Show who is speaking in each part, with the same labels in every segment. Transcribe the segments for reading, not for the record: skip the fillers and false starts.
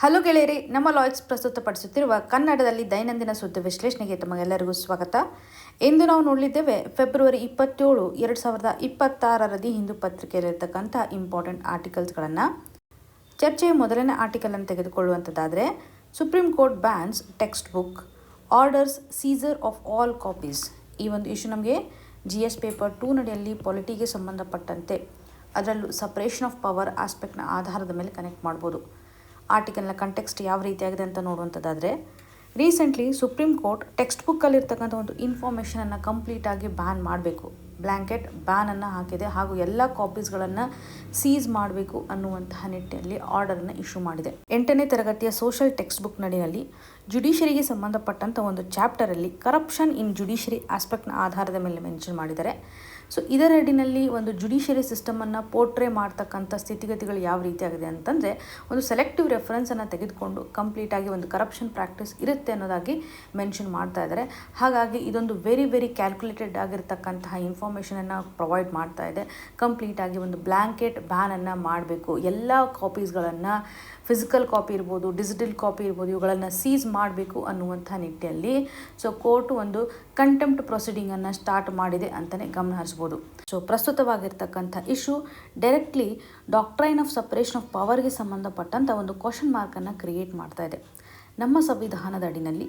Speaker 1: Hello ಗೆಳೆಯರಿ, ನಮ್ಮ Lloyd's ಪ್ರಸ್ತುತಪಡಿಸುತ್ತಿರುವ ಕನ್ನಡದಲ್ಲಿ ದೈನಂದಿನ ಸುದ್ದಿ ವಿಶ್ಲೇಷಣೆಗೆ ತಮಗೆಲ್ಲರಿಗೂ ಸ್ವಾಗತ. ಇಂದು ನಾವು ನೋಡಲಿದ್ದೇವೆ ಫೆಬ್ರವರಿ 27, 2026 ದಿ ಹಿಂದೂ ಪತ್ರಿಕೆಯಲ್ಲಿರ್ತಕ್ಕಂಥ ಇಂಪಾರ್ಟೆಂಟ್ ಆರ್ಟಿಕಲ್ಸ್ಗಳನ್ನು. ಚರ್ಚೆಯ ಮೊದಲನೇ ಆರ್ಟಿಕಲನ್ನು ತೆಗೆದುಕೊಳ್ಳುವಂಥದ್ದಾದರೆ, supreme court bans textbook, orders seizure of all copies. ಈ ಒಂದು ಇಶ್ಯೂ ನಮಗೆ GS ಪೇಪರ್ 2 ನಡೆಯಲ್ಲಿ ಪಾಲಿಟಿಗೆ ಸಂಬಂಧಪಟ್ಟಂತೆ, ಅದರಲ್ಲೂ ಸಪ್ರೇಷನ್ ಆಫ್ ಪವರ್ ಆಸ್ಪೆಕ್ಟ್ನ ಆಧಾರದ ಮೇಲೆ ಕನೆಕ್ಟ್ ಮಾಡ್ಬೋದು. ಆರ್ಟಿಕಲ್ನ ಕಂಟೆಕ್ಸ್ಟ್ ಯಾವ ರೀತಿಯಾಗಿದೆ ಅಂತ ನೋಡುವಂಥದ್ದಾದರೆ, ರೀಸೆಂಟ್ಲಿ ಸುಪ್ರೀಂ ಕೋರ್ಟ್ ಟೆಕ್ಸ್ಟ್ ಬುಕ್ಕಲ್ಲಿರ್ತಕ್ಕಂಥ ಒಂದು ಇನ್ಫಾರ್ಮೇಷನನ್ನು ಕಂಪ್ಲೀಟಾಗಿ ಬ್ಯಾನ್ ಮಾಡಬೇಕು, ಬ್ಲ್ಯಾಂಕೆಟ್ ಬ್ಯಾನನ್ನು ಹಾಕಿದೆ ಹಾಗೂ ಎಲ್ಲ ಕಾಪೀಸ್ಗಳನ್ನು ಸೀಸ್ ಮಾಡಬೇಕು ಅನ್ನುವಂತಹ ನಿಟ್ಟಿನಲ್ಲಿ ಆರ್ಡರನ್ನು ಇಶ್ಯೂ ಮಾಡಿದೆ. 8ನೇ ತರಗತಿಯ ಸೋಷಲ್ ಟೆಕ್ಸ್ಟ್ ಬುಕ್ ನಡಿನಲ್ಲಿ ಜುಡಿಷರಿಗೆ ಸಂಬಂಧಪಟ್ಟಂಥ ಒಂದು ಚಾಪ್ಟರಲ್ಲಿ ಕರಪ್ಷನ್ ಇನ್ ಜುಡಿಷರಿ ಆಸ್ಪೆಕ್ಟ್ನ ಆಧಾರದ ಮೇಲೆ ಮೆನ್ಷನ್ ಮಾಡಿದ್ದಾರೆ. ಸೊ ಇದರ ಅಡಿನಲ್ಲಿ ಒಂದು ಜುಡಿಷರಿ ಸಿಸ್ಟಮನ್ನು ಪೋರ್ಟ್ರೇ ಮಾಡ್ತಕ್ಕಂಥ ಸ್ಥಿತಿಗತಿಗಳು ಯಾವ ರೀತಿಯಾಗಿದೆ ಅಂತಂದರೆ, ಒಂದು ಸೆಲೆಕ್ಟಿವ್ ರೆಫರೆನ್ಸನ್ನು ತೆಗೆದುಕೊಂಡು ಕಂಪ್ಲೀಟಾಗಿ ಒಂದು ಕರಪ್ಷನ್ ಪ್ರಾಕ್ಟೀಸ್ ಇರುತ್ತೆ ಅನ್ನೋದಾಗಿ ಮೆನ್ಷನ್ ಮಾಡ್ತಾ ಇದ್ದಾರೆ. ಹಾಗಾಗಿ ಇದೊಂದು ವೆರಿ ಕ್ಯಾಲ್ಕುಲೇಟೆಡ್ ಆಗಿರ್ತಕ್ಕಂತಹ ಇನ್ಫಾರ್ಮೇಷನನ್ನು ಪ್ರೊವೈಡ್ ಮಾಡ್ತಾ ಇದೆ. ಕಂಪ್ಲೀಟಾಗಿ ಒಂದು ಬ್ಲ್ಯಾಂಕೆಟ್ ಬ್ಯಾನನ್ನು ಮಾಡಬೇಕು, ಎಲ್ಲ ಕಾಪೀಸ್ಗಳನ್ನು, ಫಿಸಿಕಲ್ ಕಾಪಿ ಇರ್ಬೋದು, ಡಿಜಿಟಲ್ ಕಾಪಿ ಇರ್ಬೋದು, ಇವುಗಳನ್ನು ಸೀಸ್ ಮಾಡಬೇಕು ಅನ್ನುವಂಥ ನಿಟ್ಟಿನಲ್ಲಿ ಸೊ ಕೋರ್ಟು ಒಂದು ಕಂಟೆಂಪ್ಟ್ ಪ್ರೊಸೀಡಿಂಗನ್ನು ಸ್ಟಾರ್ಟ್ ಮಾಡಿದೆ ಅಂತಲೇ ಗಮನ ಹರಿಸ್ಬೋದು. ಸೊ ಪ್ರಸ್ತುತವಾಗಿರ್ತಕ್ಕಂಥ issue directly doctrine of separation of ಪವರ್ಗೆ ಸಂಬಂಧಪಟ್ಟಂಥ ಒಂದು ಕ್ವಶನ್ ಮಾರ್ಕನ್ನು ಕ್ರಿಯೇಟ್ ಮಾಡ್ತಾ ಇದೆ. ನಮ್ಮ ಸಂವಿಧಾನದ ಅಡಿನಲ್ಲಿ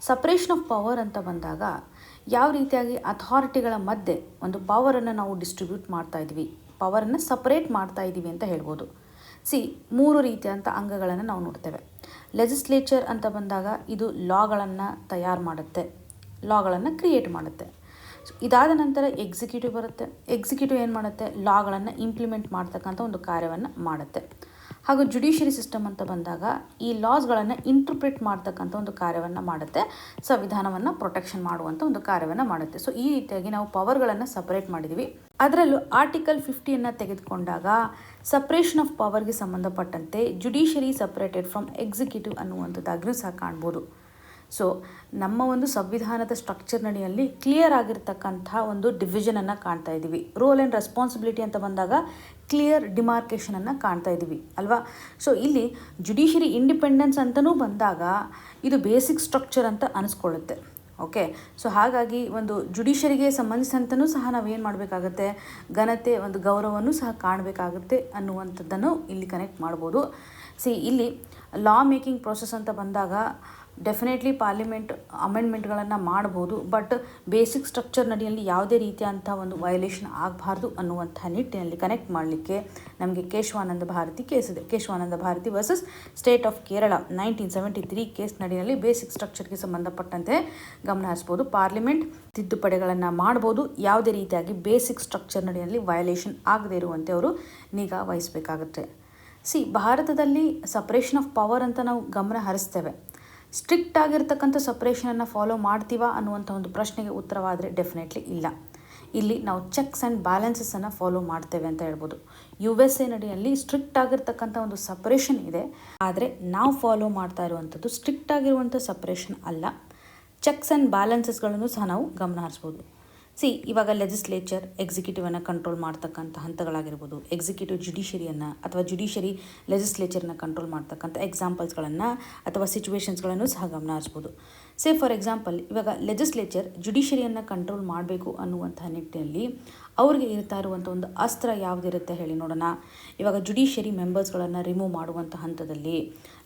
Speaker 1: ಸಪ್ರೇಷನ್ ಆಫ್ ಪವರ್ ಅಂತ ಬಂದಾಗ ಯಾವ ರೀತಿಯಾಗಿ ಅಥಾರಿಟಿಗಳ ಮಧ್ಯೆ ಒಂದು ಪವರನ್ನು ನಾವು ಡಿಸ್ಟ್ರಿಬ್ಯೂಟ್ ಮಾಡ್ತಾ ಇದ್ವಿ, ಪವರನ್ನು ಸಪರೇಟ್ ಮಾಡ್ತಾ ಇದ್ದೀವಿ ಅಂತ ಹೇಳ್ಬೋದು. 3 ರೀತಿಯಾದಂಥ ಅಂಗಗಳನ್ನು ನಾವು ನೋಡ್ತೇವೆ. ಲೆಜಿಸ್ಲೇಚರ್ ಅಂತ ಬಂದಾಗ ಇದು ಲಾಗಳನ್ನು ತಯಾರು ಮಾಡುತ್ತೆ, ಲಾಗಳನ್ನು ಕ್ರಿಯೇಟ್ ಮಾಡುತ್ತೆ. ಇದಾದ ನಂತರ ಎಕ್ಸಿಕ್ಯೂಟಿವ್ ಬರುತ್ತೆ. ಎಕ್ಸಿಕ್ಯೂಟಿವ್ ಏನು ಮಾಡುತ್ತೆ, ಲಾಗಳನ್ನು ಇಂಪ್ಲಿಮೆಂಟ್ ಮಾಡ್ತಕ್ಕಂಥ ಒಂದು ಕಾರ್ಯವನ್ನು ಮಾಡುತ್ತೆ. ಹಾಗೂ ಜುಡಿಷರಿ ಸಿಸ್ಟಮ್ ಅಂತ ಬಂದಾಗ ಈ ಲಾಸ್ಗಳನ್ನು ಇಂಟರ್ಪ್ರಿಟ್ ಮಾಡ್ತಕ್ಕಂಥ ಒಂದು ಕಾರ್ಯವನ್ನು ಮಾಡುತ್ತೆ, ಸಂವಿಧಾನವನ್ನು ಪ್ರೊಟೆಕ್ಷನ್ ಮಾಡುವಂಥ ಒಂದು ಕಾರ್ಯವನ್ನು ಮಾಡುತ್ತೆ. ಸೊ ಈ ರೀತಿಯಾಗಿ ನಾವು ಪವರ್ಗಳನ್ನು ಸಪರೇಟ್ ಮಾಡಿದ್ದೀವಿ. ಅದರಲ್ಲೂ ಆರ್ಟಿಕಲ್ 50 ತೆಗೆದುಕೊಂಡಾಗ ಸಪ್ರೇಷನ್ ಆಫ್ ಪವರ್ಗೆ ಸಂಬಂಧಪಟ್ಟಂತೆ ಜುಡಿಷರಿ ಸಪ್ರೇಟೆಡ್ ಫ್ರಮ್ ಎಕ್ಸಿಕ್ಯೂಟಿವ್ ಅನ್ನುವಂಥದ್ದಾಗಿಯೂ ಸಹ ಕಾಣ್ಬೋದು. ಸೊ ನಮ್ಮ ಒಂದು ಸಂವಿಧಾನದ ಸ್ಟ್ರಕ್ಚರ್ ನಡಿಯಲ್ಲಿ ಕ್ಲಿಯರ್ ಆಗಿರ್ತಕ್ಕಂಥ ಒಂದು ಡಿವಿಷನನ್ನು ಕಾಣ್ತಾ ಇದ್ದೀವಿ. ರೋಲ್ ಆ್ಯಂಡ್ ರೆಸ್ಪಾನ್ಸಿಬಿಲಿಟಿ ಅಂತ ಬಂದಾಗ ಕ್ಲಿಯರ್ ಡಿಮಾರ್ಕೇಷನನ್ನು ಕಾಣ್ತಾ ಇದ್ದೀವಿ ಅಲ್ವಾ. ಸೊ ಇಲ್ಲಿ ಜುಡಿಷರಿ ಇಂಡಿಪೆಂಡೆನ್ಸ್ ಅಂತಲೂ ಬಂದಾಗ ಇದು ಬೇಸಿಕ್ ಸ್ಟ್ರಕ್ಚರ್ ಅಂತ ಅನಿಸ್ಕೊಳ್ಳುತ್ತೆ. ಓಕೆ, ಸೊ ಹಾಗಾಗಿ ಒಂದು ಜುಡಿಷರಿಗೆ ಸಂಬಂಧಿಸಿದಂತನೂ ಸಹ ನಾವೇನು ಮಾಡಬೇಕಾಗತ್ತೆ, ಘನತೆ, ಒಂದು ಗೌರವವನ್ನು ಸಹ ಕಾಣಬೇಕಾಗುತ್ತೆ ಅನ್ನುವಂಥದ್ದನ್ನು ಇಲ್ಲಿ ಕನೆಕ್ಟ್ ಮಾಡ್ಬೋದು. ಇಲ್ಲಿ ಲಾ ಮೇಕಿಂಗ್ ಪ್ರೋಸೆಸ್ ಅಂತ ಬಂದಾಗ ಡೆಫಿನೆಟ್ಲಿ ಪಾರ್ಲಿಮೆಂಟ್ ಅಮೆಂಡ್ಮೆಂಟ್ಗಳನ್ನು ಮಾಡ್ಬೋದು, ಬಟ್ ಬೇಸಿಕ್ ಸ್ಟ್ರಕ್ಚರ್ ನಡಿಯಲ್ಲಿ ಯಾವುದೇ ರೀತಿಯಂಥ ಒಂದು ವಯೋಲೇಷನ್ ಆಗಬಾರ್ದು ಅನ್ನುವಂಥ ನಿಟ್ಟಿನಲ್ಲಿ ಕನೆಕ್ಟ್ ಮಾಡಲಿಕ್ಕೆ ನಮಗೆ ಕೇಶವಾನಂದ ಭಾರತಿ ಕೇಸ್ ಇದೆ. Kesavananda Bharati versus state of Kerala 1973 case ನಡಿಯಲ್ಲಿ ಬೇಸಿಕ್ ಸ್ಟ್ರಕ್ಚರ್ಗೆ ಸಂಬಂಧಪಟ್ಟಂತೆ ಗಮನ ಹರಿಸ್ಬೋದು. ಪಾರ್ಲಿಮೆಂಟ್ ತಿದ್ದುಪಡಿಗಳನ್ನು ಮಾಡ್ಬೋದು, ಯಾವುದೇ ರೀತಿಯಾಗಿ ಬೇಸಿಕ್ ಸ್ಟ್ರಕ್ಚರ್ ನಡಿಯಲ್ಲಿ ವಯೋಲೇಷನ್ ಆಗದೇ ಇರುವಂತೆ ಅವರು ನಿಗಾ ವಹಿಸಬೇಕಾಗುತ್ತೆ. ಭಾರತದಲ್ಲಿ ಸಪ್ರೇಷನ್ ಆಫ್ ಪವರ್ ಅಂತ ನಾವು ಗಮನ ಹರಿಸ್ತೇವೆ. ಸ್ಟ್ರಿಕ್ಟ್ ಆಗಿರ್ತಕ್ಕಂಥ ಸಪ್ರೇಷನನ್ನು ಫಾಲೋ ಮಾಡ್ತೀವಾ ಅನ್ನುವಂಥ ಒಂದು ಪ್ರಶ್ನೆಗೆ ಉತ್ತರವಾದರೆ ಡೆಫಿನೆಟ್ಲಿ ಇಲ್ಲ. ಇಲ್ಲಿ ನಾವು ಚೆಕ್ಸ್ ಆ್ಯಂಡ್ ಬ್ಯಾಲೆನ್ಸಸನ್ನು ಫಾಲೋ ಮಾಡ್ತೇವೆ ಅಂತ ಹೇಳ್ಬೋದು. USA ನಡಿಯಲ್ಲಿ ಸ್ಟ್ರಿಕ್ಟ್ ಆಗಿರ್ತಕ್ಕಂಥ ಒಂದು ಸಪ್ರೇಷನ್ ಇದೆ, ಆದರೆ ನಾವು ಫಾಲೋ ಮಾಡ್ತಾ ಇರುವಂಥದ್ದು ಸ್ಟ್ರಿಕ್ಟ್ ಆಗಿರುವಂಥ ಸಪ್ರೇಷನ್ ಅಲ್ಲ. ಚೆಕ್ಸ್ ಆ್ಯಂಡ್ ಬ್ಯಾಲೆನ್ಸಸ್ಗಳನ್ನು ಸಹ ನಾವು ಗಮನ ಹರಿಸ್ಬೋದು. ಇವಾಗ ಲೆಜಿಸ್ಲೇಚರ್ ಎಕ್ಸಿಕ್ಯೂಟಿವನ್ನು ಕಂಟ್ರೋಲ್ ಮಾಡ್ತಕ್ಕಂಥ ಹಂತಗಳಾಗಿರ್ಬೋದು, ಎಕ್ಸಿಕ್ಯೂಟಿವ್ ಜುಡಿಷರಿಯನ್ನು ಅಥವಾ ಜುಡಿಷರಿ ಲೆಜಿಸ್ಲೇಚರ್ನ ಕಂಟ್ರೋಲ್ ಮಾಡ್ತಕ್ಕಂಥ ಎಕ್ಸಾಂಪಲ್ಸ್ಗಳನ್ನು ಅಥವಾ ಸಿಚುವೇಶನ್ಸ್ಗಳನ್ನು ಸಹ ಗಮನ ಹರಿಸ್ಬೋದು. ಫಾರ್ ಎಕ್ಸಾಂಪಲ್, ಇವಾಗ ಲೆಜಿಸ್ಲೇಚರ್ ಜುಡಿಷರಿಯನ್ನು ಕಂಟ್ರೋಲ್ ಮಾಡಬೇಕು ಅನ್ನುವಂಥ ನಿಟ್ಟಿನಲ್ಲಿ ಅವ್ರಿಗೆ ಇರ್ತಾ ಇರುವಂಥ ಒಂದು ಅಸ್ತ್ರ ಯಾವುದಿರುತ್ತೆ ಹೇಳಿ ನೋಡೋಣ. ಇವಾಗ ಜುಡಿಷರಿ ಮೆಂಬರ್ಸ್ಗಳನ್ನು ರಿಮೂವ್ ಮಾಡುವಂಥ ಹಂತದಲ್ಲಿ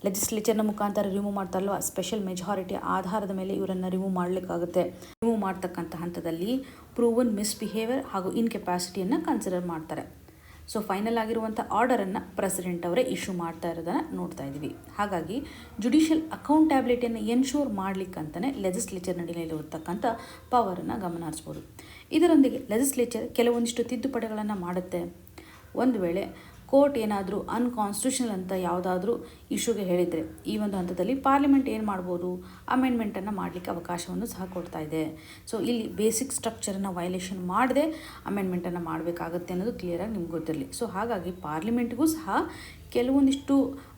Speaker 1: ಲೆಜಿಸ್ಲೇಚರ್ನ ಮುಖಾಂತರ ರಿಮೂವ್ ಮಾಡ್ತಾರಲ್ವ, ಸ್ಪೆಷಲ್ ಮೆಜಾರಿಟಿ ಆಧಾರದ ಮೇಲೆ ಇವರನ್ನು ರಿಮೂವ್ ಮಾಡಲಿಕ್ಕಾಗುತ್ತೆ. ರಿಮೂವ್ ಮಾಡ್ತಕ್ಕಂಥ ಹಂತದಲ್ಲಿ ಪ್ರೂವನ್ ಮಿಸ್ಬಿಹೇವಿಯರ್ ಹಾಗೂ ಇನ್ಕೆಪಾಸಿಟಿಯನ್ನು ಕನ್ಸಿಡರ್ ಮಾಡ್ತಾರೆ. ಸೊ ಫೈನಲ್ ಆಗಿರುವಂಥ ಆರ್ಡರನ್ನು ಪ್ರೆಸಿಡೆಂಟ್ ಅವರೇ ಇಶ್ಯೂ ಮಾಡ್ತಾ ಇರೋದನ್ನು ನೋಡ್ತಾ ಇದ್ದೀವಿ. ಹಾಗಾಗಿ ಜುಡಿಷಿಯಲ್ ಅಕೌಂಟಬಿಲಿಟಿಯನ್ನು ಎನ್ಶೂರ್ ಮಾಡಲಿಕ್ಕಂತಲೇ ಲೆಜಿಸ್ಲೇಚರ್ ನಡಿಲಿರುತ್ತಕ್ಕಂಥ ಪವರನ್ನು ಗಮನ ಹರಿಸ್ಬೋದು. ಇದರೊಂದಿಗೆ ಲೆಜಿಸ್ಲೇಚರ್ ಕೆಲವೊಂದಿಷ್ಟು ತಿದ್ದುಪಡಿಗಳನ್ನು ಮಾಡುತ್ತೆ. ಒಂದು ವೇಳೆ ಕೋರ್ಟ್ ಏನಾದರೂ ಅನ್ಕಾನ್ಸ್ಟಿಟ್ಯೂಷನಲ್ ಅಂತ ಯಾವುದಾದ್ರೂ ಇಶ್ಯೂಗೆ ಹೇಳಿದರೆ ಈ ಒಂದು ಹಂತದಲ್ಲಿ ಪಾರ್ಲಿಮೆಂಟ್ ಏನು ಮಾಡ್ಬೋದು, ಅಮೆಂಡ್ಮೆಂಟನ್ನು ಮಾಡಲಿಕ್ಕೆ ಅವಕಾಶವನ್ನು ಸಹ ಕೊಡ್ತಾ ಇದೆ. ಸೊ ಇಲ್ಲಿ ಬೇಸಿಕ್ ಸ್ಟ್ರಕ್ಚರನ್ನು ವೈಲೇಷನ್ ಮಾಡದೆ ಅಮೆಂಡ್ಮೆಂಟನ್ನು ಮಾಡಬೇಕಾಗತ್ತೆ ಅನ್ನೋದು ಕ್ಲಿಯರಾಗಿ ನಿಮ್ಗೆ ಗೊತ್ತಿರಲಿ. ಸೊ ಹಾಗಾಗಿ ಪಾರ್ಲಿಮೆಂಟ್ಗೂ ಸಹ ಕೆಲವೊಂದಿಷ್ಟು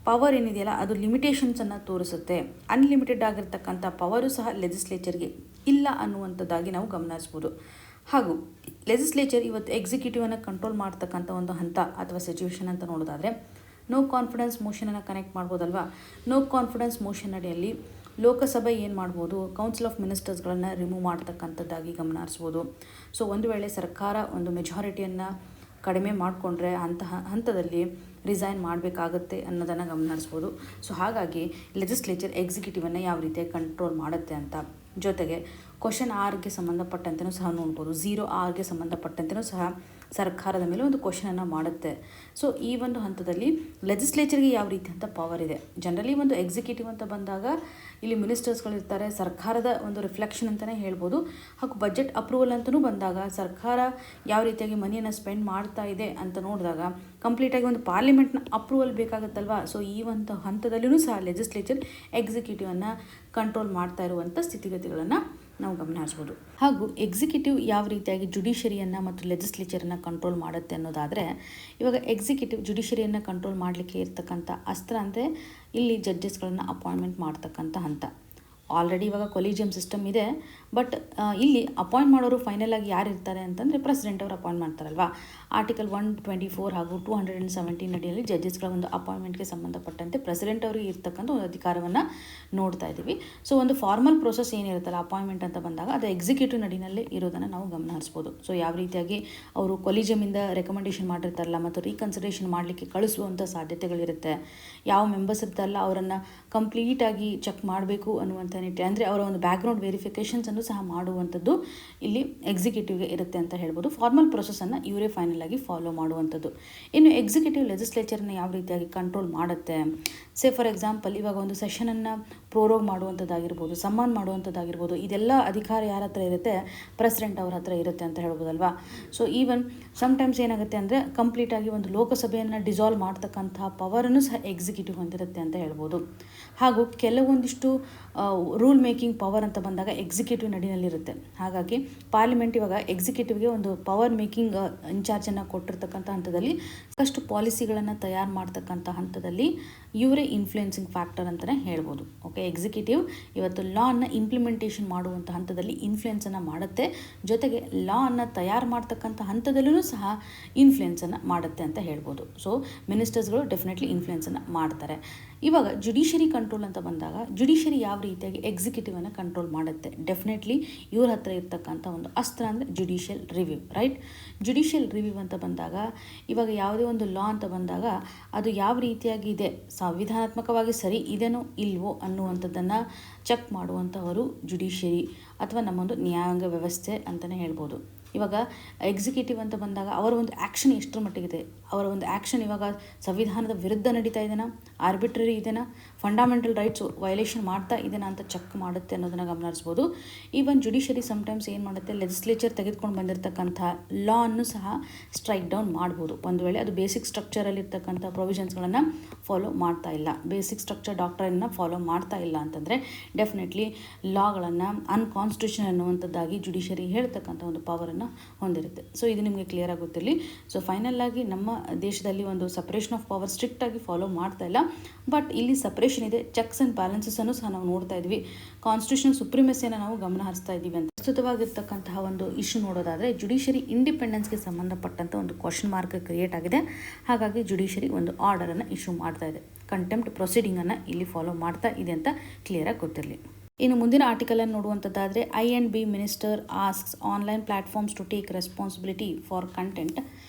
Speaker 1: ಪವರ್ ಏನಿದೆಯಲ್ಲ ಅದು ಲಿಮಿಟೇಷನ್ಸನ್ನು ತೋರಿಸುತ್ತೆ. ಅನ್ಲಿಮಿಟೆಡ್ ಆಗಿರ್ತಕ್ಕಂಥ ಪವರು ಸಹ ಲೆಜಿಸ್ಲೇಚರ್ಗೆ ಇಲ್ಲ ಅನ್ನುವಂಥದ್ದಾಗಿ ನಾವು ಗಮನಿಸ್ಬೋದು. ಹಾಗೂ ಲೆಜಿಸ್ಲೇಚರ್ ಇವತ್ತು ಎಕ್ಸಿಕ್ಯೂಟಿವನ್ನು ಕಂಟ್ರೋಲ್ ಮಾಡ್ತಕ್ಕಂಥ ಒಂದು ಹಂತ ಅಥವಾ ಸಿಚುವೇಶನ್ ಅಂತ ನೋಡೋದಾದರೆ ನೋ ಕಾನ್ಫಿಡೆನ್ಸ್ ಮೋಷನನ್ನು ಕನೆಕ್ಟ್ ಮಾಡ್ಬೋದಲ್ವಾ. ನೋ ಕಾನ್ಫಿಡೆನ್ಸ್ ಮೋಷನ್ ಅಡಿಯಲ್ಲಿ ಲೋಕಸಭೆ ಏನು ಮಾಡ್ಬೋದು, ಕೌನ್ಸಿಲ್ ಆಫ್ ಮಿನಿಸ್ಟರ್ಸ್ಗಳನ್ನು ರಿಮೂವ್ ಮಾಡ್ತಕ್ಕಂಥದ್ದಾಗಿ ಗಮನ ಹರಿಸ್ಬೋದು. ಸೊ ಒಂದು ವೇಳೆ ಸರ್ಕಾರ ಒಂದು ಮೆಜಾರಿಟಿಯನ್ನು ಕಡಿಮೆ ಮಾಡಿಕೊಂಡ್ರೆ ಅಂತಹ ಹಂತದಲ್ಲಿ ರಿಸೈನ್ ಮಾಡಬೇಕಾಗತ್ತೆ ಅನ್ನೋದನ್ನು ಗಮನ ಹರಿಸ್ಬೋದು. ಸೊ ಹಾಗಾಗಿ ಲೆಜಿಸ್ಲೇಚರ್ ಎಕ್ಸಿಕ್ಯೂಟಿವನ್ನು ಯಾವ ರೀತಿಯಾಗಿ ಕಂಟ್ರೋಲ್ ಮಾಡುತ್ತೆ ಅಂತ, ಜೊತೆಗೆ ಕ್ವಶನ್ ಆರ್ಗೆ ಸಂಬಂಧಪಟ್ಟಂತೆಯೂ ಸಹ ನೋಡ್ಬೋದು, 0R ಸಂಬಂಧಪಟ್ಟಂತೆಯೂ ಸಹ ಸರ್ಕಾರದ ಮೇಲೆ ಒಂದು ಕ್ವಶನನ್ನು ಮಾಡುತ್ತೆ. ಸೊ ಈ ಒಂದು ಹಂತದಲ್ಲಿ ಲೆಜಿಸ್ಲೇಚರ್ಗೆ ಯಾವ ರೀತಿ ಅಂತ ಪವರ್ ಇದೆ. ಜನರಲಿ ಒಂದು ಎಕ್ಸಿಕ್ಯೂಟಿವ್ ಅಂತ ಬಂದಾಗ ಇಲ್ಲಿ ಮಿನಿಸ್ಟರ್ಸ್ಗಳಿರ್ತಾರೆ, ಸರ್ಕಾರದ ಒಂದು ರಿಫ್ಲೆಕ್ಷನ್ ಅಂತಲೇ ಹೇಳ್ಬೋದು. ಹಾಗೂ ಬಜೆಟ್ ಅಪ್ರೂವಲ್ ಅಂತಲೂ ಬಂದಾಗ ಸರ್ಕಾರ ಯಾವ ರೀತಿಯಾಗಿ ಮನಿಯನ್ನು ಸ್ಪೆಂಡ್ ಮಾಡ್ತಾ ಇದೆ ಅಂತ ನೋಡಿದಾಗ ಕಂಪ್ಲೀಟಾಗಿ ಒಂದು ಪಾರ್ಲಿಮೆಂಟ್ನ ಅಪ್ರೂವಲ್ ಬೇಕಾಗುತ್ತಲ್ವಾ. ಸೊ ಈ ಒಂದು ಹಂತದಲ್ಲಿಯೂ ಸಹ ಲೆಜಿಸ್ಲೇಚರ್ ಎಕ್ಸಿಕ್ಯೂಟಿವನ್ನು ಕಂಟ್ರೋಲ್ ಮಾಡ್ತಾ ಇರುವಂಥ ಸ್ಥಿತಿಗತಿಗಳನ್ನು ನಾವು ಗಮನ ಹರಿಸ್ಬೋದು. ಹಾಗೂ ಎಕ್ಸಿಕ್ಯೂಟಿವ್ ಯಾವ ರೀತಿಯಾಗಿ ಜುಡಿಷರಿಯನ್ನು ಮತ್ತು ಲೆಜಿಸ್ಲೇಚರನ್ನು ಕಂಟ್ರೋಲ್ ಮಾಡುತ್ತೆ ಅನ್ನೋದಾದರೆ, ಇವಾಗ ಎಕ್ಸಿಕ್ಯೂಟಿವ್ ಜುಡಿಷರಿಯನ್ನು ಕಂಟ್ರೋಲ್ ಮಾಡಲಿಕ್ಕೆ ಇರ್ತಕ್ಕಂಥ ಅಸ್ತ್ರ ಅಂದರೆ ಇಲ್ಲಿ ಜಡ್ಜಸ್ಗಳನ್ನು ಅಪಾಯಿಂಟ್ಮೆಂಟ್ ಮಾಡ್ತಕ್ಕಂಥ ಹಂತ. ಆಲ್ರೆಡಿ ಇವಾಗ ಕೊಲಿಜಿಯಂ ಸಿಸ್ಟಮ್ ಇದೆ, ಬಟ್ ಇಲ್ಲಿ ಅಪಾಯಿಂಟ್ ಮಾಡೋರು ಫೈನಲ್ ಆಗಿ ಯಾರು ಇರ್ತಾರೆ ಅಂತಂದರೆ ಪ್ರೆಸಿಡೆಂಟ್ ಅವರು ಅಪಾಯಿಂಟ್ ಮಾಡ್ತಾರಲ್ವಾ. ಆರ್ಟಿಕಲ್ 124 ಹಾಗೂ 217 ಅಡಿಯಲ್ಲಿ ಜಡ್ಜಸ್ಗಳ ಒಂದು ಅಪಾಯಿಂಟ್ಮೆಂಟ್ಗೆ ಸಂಬಂಧಪಟ್ಟಂತೆ ಪ್ರೆಸಿಡೆಂಟ್ ಅವರಿಗೆ ಇರ್ತಕ್ಕಂಥ ಒಂದು ಅಧಿಕಾರವನ್ನು ನೋಡ್ತಾ ಇದ್ದೀವಿ. ಸೊ ಒಂದು ಫಾರ್ಮಲ್ ಪ್ರೋಸೆಸ್ ಏನಿರುತ್ತಲ್ಲ ಅಪಾಯಿಂಟ್ಮೆಂಟ್ ಅಂತ ಬಂದಾಗ ಅದು ಎಕ್ಸಿಕ್ಯೂಟಿವ್ ನಡಿನಲ್ಲೇ ಇರೋದನ್ನು ನಾವು ಗಮನ ಹರಿಸ್ಬೋದು. ಸೊ ಯಾವ ರೀತಿಯಾಗಿ ಅವರು ಕೊಲಿಜಿಯಮಿಂದ ರೆಕಮೆಂಡೇಷನ್ ಮಾಡಿರ್ತಾರಲ್ಲ ಮತ್ತು ರೀಕನ್ಸಿಡರೇಷನ್ ಮಾಡಲಿಕ್ಕೆ ಕಳಿಸುವಂಥ ಸಾಧ್ಯತೆಗಳಿರುತ್ತೆ. ಯಾವ ಮೆಂಬರ್ಸ್ ಇರ್ತಾರಲ್ಲ ಅವರನ್ನು ಕಂಪ್ಲೀಟಾಗಿ ಚೆಕ್ ಮಾಡಬೇಕು ಅನ್ನುವಂಥ ನಿಟ್ಟಿನಲ್ಲಿ, ಅಂದರೆ ಅವರ ಒಂದು ಬ್ಯಾಕ್ಗ್ರೌಂಡ್ ವೆರಿಫಿಕೇಷನ್ಸನ್ನು ಸಹ ಮಾಡುವಂಥದ್ದು ಇಲ್ಲಿ ಎಕ್ಸಿಕ್ಯೂಟಿವ್ಗೆ ಇರುತ್ತೆ ಅಂತ ಹೇಳ್ಬೋದು. ಫಾರ್ಮಲ್ ಪ್ರೊಸೆಸನ್ನು ಇವರೇ ಫೈನಲ್ ಆಗಿ ಫಾಲೋ ಮಾಡುವಂಥದ್ದು. ಇನ್ನು ಎಕ್ಸಿಕ್ಯೂಟಿವ್ ಲೆಜಿಸ್ಲೇಚರ್ನ ಯಾವ ರೀತಿಯಾಗಿ ಕಂಟ್ರೋಲ್ ಮಾಡುತ್ತೆ, ಸೇ ಫಾರ್ ಎಕ್ಸಾಂಪಲ್ ಇವಾಗ ಒಂದು ಸೆಷನನ್ನು ಪ್ರೋರೋಗ್ ಮಾಡುವಂಥದ್ದಾಗಿರ್ಬೋದು, ಸಮ್ಮಾನ್ ಮಾಡುವಂಥದ್ದಾಗಿರ್ಬೋದು, ಇದೆಲ್ಲ ಅಧಿಕಾರ ಯಾರ ಹತ್ರ ಇರುತ್ತೆ, ಪ್ರೆಸಿಡೆಂಟ್ ಅವ್ರ ಹತ್ರ ಇರುತ್ತೆ ಅಂತ ಹೇಳ್ಬೋದಲ್ವಾ. ಸೊ ಈವನ್ ಸಮ್ಟೈಮ್ಸ್ ಏನಾಗುತ್ತೆ ಅಂದರೆ ಕಂಪ್ಲೀಟಾಗಿ ಒಂದು ಲೋಕಸಭೆಯನ್ನು ಡಿಸಾಲ್ವ್ ಮಾಡ್ತಕ್ಕಂತಹ ಪವರನ್ನು ಸಹ ಎಕ್ಸಿಕ್ಯೂಟಿವ್ ಹೊಂದಿರುತ್ತೆ ಅಂತ ಹೇಳ್ಬೋದು. ಹಾಗೂ ಕೆಲವೊಂದಿಷ್ಟು ರೂಲ್ ಮೇಕಿಂಗ್ ಪವರ್ ಅಂತ ಬಂದಾಗ ಎಕ್ಸಿಕ್ಯೂಟಿವ್ ನಡಿನಲ್ಲಿರುತ್ತೆ. ಹಾಗಾಗಿ ಪಾರ್ಲಿಮೆಂಟ್ ಇವಾಗ ಎಕ್ಸಿಕ್ಯೂಟಿವ್ಗೆ ಒಂದು ಪವರ್ ಮೇಕಿಂಗ್ ಇನ್ಚಾರ್ಜನ್ನು ಕೊಟ್ಟಿರ್ತಕ್ಕಂಥ ಹಂತದಲ್ಲಿ ಸಾಕಷ್ಟು ಪಾಲಿಸಿಗಳನ್ನು ತಯಾರು ಮಾಡ್ತಕ್ಕಂಥ ಹಂತದಲ್ಲಿ ಇವರೇ ಇನ್ಫ್ಲುಯೆನ್ಸಿಂಗ್ ಫ್ಯಾಕ್ಟರ್ ಅಂತಲೇ ಹೇಳ್ಬೋದು. ಓಕೆ, ಎಕ್ಸಿಕ್ಯೂಟಿವ್ ಇವತ್ತು ಲಾನ ಇಂಪ್ಲಿಮೆಂಟೇಷನ್ ಮಾಡುವಂಥ ಹಂತದಲ್ಲಿ ಇನ್ಫ್ಲುಯೆನ್ಸನ್ನು ಮಾಡುತ್ತೆ, ಜೊತೆಗೆ ಲಾನ ತಯಾರು ಮಾಡ್ತಕ್ಕಂಥ ಹಂತದಲ್ಲೂ ಸಹ ಇನ್ಫ್ಲುಯೆನ್ಸನ್ನು ಮಾಡುತ್ತೆ ಅಂತ ಹೇಳ್ಬೋದು. ಸೊ ಮಿನಿಸ್ಟರ್ಸ್ಗಳು ಡೆಫಿನೆಟ್ಲಿ ಇನ್ಫ್ಲುಯೆನ್ಸನ್ನು ಮಾಡ್ತಾರೆ. ಇವಾಗ ಜುಡಿಷರಿ ಕಂಟ್ರೋಲ್ ಅಂತ ಬಂದಾಗ ಜುಡಿಷರಿ ಯಾವ ರೀತಿಯಾಗಿ ಎಕ್ಸಿಕ್ಯೂಟಿವನ್ನು ಕಂಟ್ರೋಲ್ ಮಾಡುತ್ತೆ, ಡೆಫಿನೆಟ್ಲಿ ಇವ್ರ ಹತ್ರ ಇರ್ತಕ್ಕಂಥ ಒಂದು ಅಸ್ತ್ರ ಅಂದರೆ judicial review, right. Judicial review ಅಂತ ಬಂದಾಗ ಇವಾಗ ಯಾವುದೇ ಒಂದು ಲಾ ಅಂತ ಬಂದಾಗ ಅದು ಯಾವ ರೀತಿಯಾಗಿ ಇದೆ, ಸಂವಿಧಾನಾತ್ಮಕವಾಗಿ ಸರಿ ಇದೆನೋ ಇಲ್ವೋ ಅನ್ನುವಂಥದ್ದನ್ನು ಚೆಕ್ ಮಾಡುವಂಥವರು ಜುಡಿಷಿಯರಿ ಅಥವಾ ನಮ್ಮೊಂದು ನ್ಯಾಯಾಂಗ ವ್ಯವಸ್ಥೆ ಅಂತಲೇ ಹೇಳ್ಬೋದು. ಇವಾಗ ಎಕ್ಸಿಕ್ಯೂಟಿವ್ ಅಂತ ಬಂದಾಗ ಅವರ ಒಂದು ಆ್ಯಕ್ಷನ್ ಎಷ್ಟರ ಮಟ್ಟಿಗಿದೆ, ಅವರ ಒಂದು ಆ್ಯಕ್ಷನ್ ಇವಾಗ ಸಂವಿಧಾನದ ವಿರುದ್ಧ ನಡೀತಾ ಇದೆನಾ, ಆರ್ಬಿಟ್ರರಿ ಇದೆನಾ, ಫಂಡಮೆಂಟಲ್ ರೈಟ್ಸ್ ವೈಲೇಷನ್ ಮಾಡ್ತಾ ಇದೆನಾ ಅಂತ ಚೆಕ್ ಮಾಡುತ್ತೆ ಅನ್ನೋದನ್ನು ಗಮನಿಸ್ಬೋದು. ಈವನ್ ಜುಡಿಷರಿ ಸಮ್ಟೈಮ್ಸ್ ಏನು ಮಾಡುತ್ತೆ, ಲೆಜಿಸ್ಲೇಚರ್ ತೆಗೆದುಕೊಂಡು ಬಂದಿರತಕ್ಕಂಥ ಲಾ ಅನ್ನು ಸಹ ಸ್ಟ್ರೈಕ್ ಡೌನ್ ಮಾಡ್ಬೋದು. ಒಂದು ವೇಳೆ ಅದು ಬೇಸಿಕ್ ಸ್ಟ್ರಕ್ಚರಲ್ಲಿರ್ತಕ್ಕಂಥ ಪ್ರೊವಿಷನ್ಸ್ಗಳನ್ನು ಫಾಲೋ ಮಾಡ್ತಾ ಇಲ್ಲ, ಬೇಸಿಕ್ ಸ್ಟ್ರಕ್ಚರ್ ಡಾಕ್ಟ್ರನ್ನ ಫಾಲೋ ಮಾಡ್ತಾ ಇಲ್ಲ ಅಂತಂದರೆ ಡೆಫಿನೆಟ್ಲಿ ಲಾಗಳನ್ನು ಅನ್ಕಾನ್ಸ್ಟಿಟ್ಯೂಷನ್ ಅನ್ನುವಂಥದ್ದಾಗಿ ಜುಡಿಷರಿ ಹೇಳ್ತಕ್ಕಂಥ ಒಂದು ಪವರನ್ನು ಹೊಂದಿರುತ್ತೆ. ಸೊ ಇದು ನಿಮಗೆ ಕ್ಲಿಯರ್ ಆಗಿ ಗೊತ್ತಿರಲಿ. ಸೊ ಫೈನಲ್ ಆಗಿ ನಮ್ಮ ದೇಶದಲ್ಲಿ ಒಂದು ಸಪ್ರೇಷನ್ ಆಫ್ ಪವರ್ ಸ್ಟ್ರಿಕ್ಟ್ ಆಗಿ ಫಾಲೋ ಮಾಡ್ತಾ ಇಲ್ಲ, ಬಟ್ ಇಲ್ಲಿ ಸಪ್ರೇಷನ್ ಇದೆ, ಚೆಕ್ಸ್ ಆ್ಯಂಡ್ ಬ್ಯಾಲೆನ್ಸಸ್ ಅನ್ನು ಸಹ ನಾವು ನೋಡ್ತಾ ಇದ್ವಿ, ಕಾನ್ಸ್ಟಿಟ್ಯೂಷನಲ್ ಸುಪ್ರಿಮೆಸಿಯನ್ನು ನಾವು ಗಮನ ಹರಿಸ್ತಾ ಇದ್ದೀವಿ ಅಂತ. ಪ್ರಸ್ತುತವಾಗಿರ್ತಕ್ಕಂತಹ ಒಂದು ಇಶ್ಯೂ ನೋಡೋದಾದರೆ ಜುಡಿಷರಿ ಇಂಡಿಪೆಂಡೆನ್ಸ್ಗೆ ಸಂಬಂಧಪಟ್ಟಂಥ ಒಂದು ಕ್ವಶನ್ ಮಾರ್ಕ್ ಕ್ರಿಯೇಟ್ ಆಗಿದೆ. ಹಾಗಾಗಿ ಜುಡಿಷರಿ ಒಂದು ಆರ್ಡರನ್ನು ಇಶ್ಯೂ ಮಾಡ್ತಾ ಇದೆ, ಕಂಟೆಂಪ್ಟ್ ಪ್ರೊಸೀಡಿಂಗನ್ನು ಇಲ್ಲಿ ಫಾಲೋ ಮಾಡ್ತಾ ಇದೆ ಅಂತ ಕ್ಲಿಯರಾಗಿ ಗೊತ್ತಿರಲಿ. ಇನ್ನು ಮುಂದಿನ ಆರ್ಟಿಕಲನ್ನು ನೋಡುವಂಥದ್ದಾದರೆ I&B minister asks online platforms to take responsibility for content.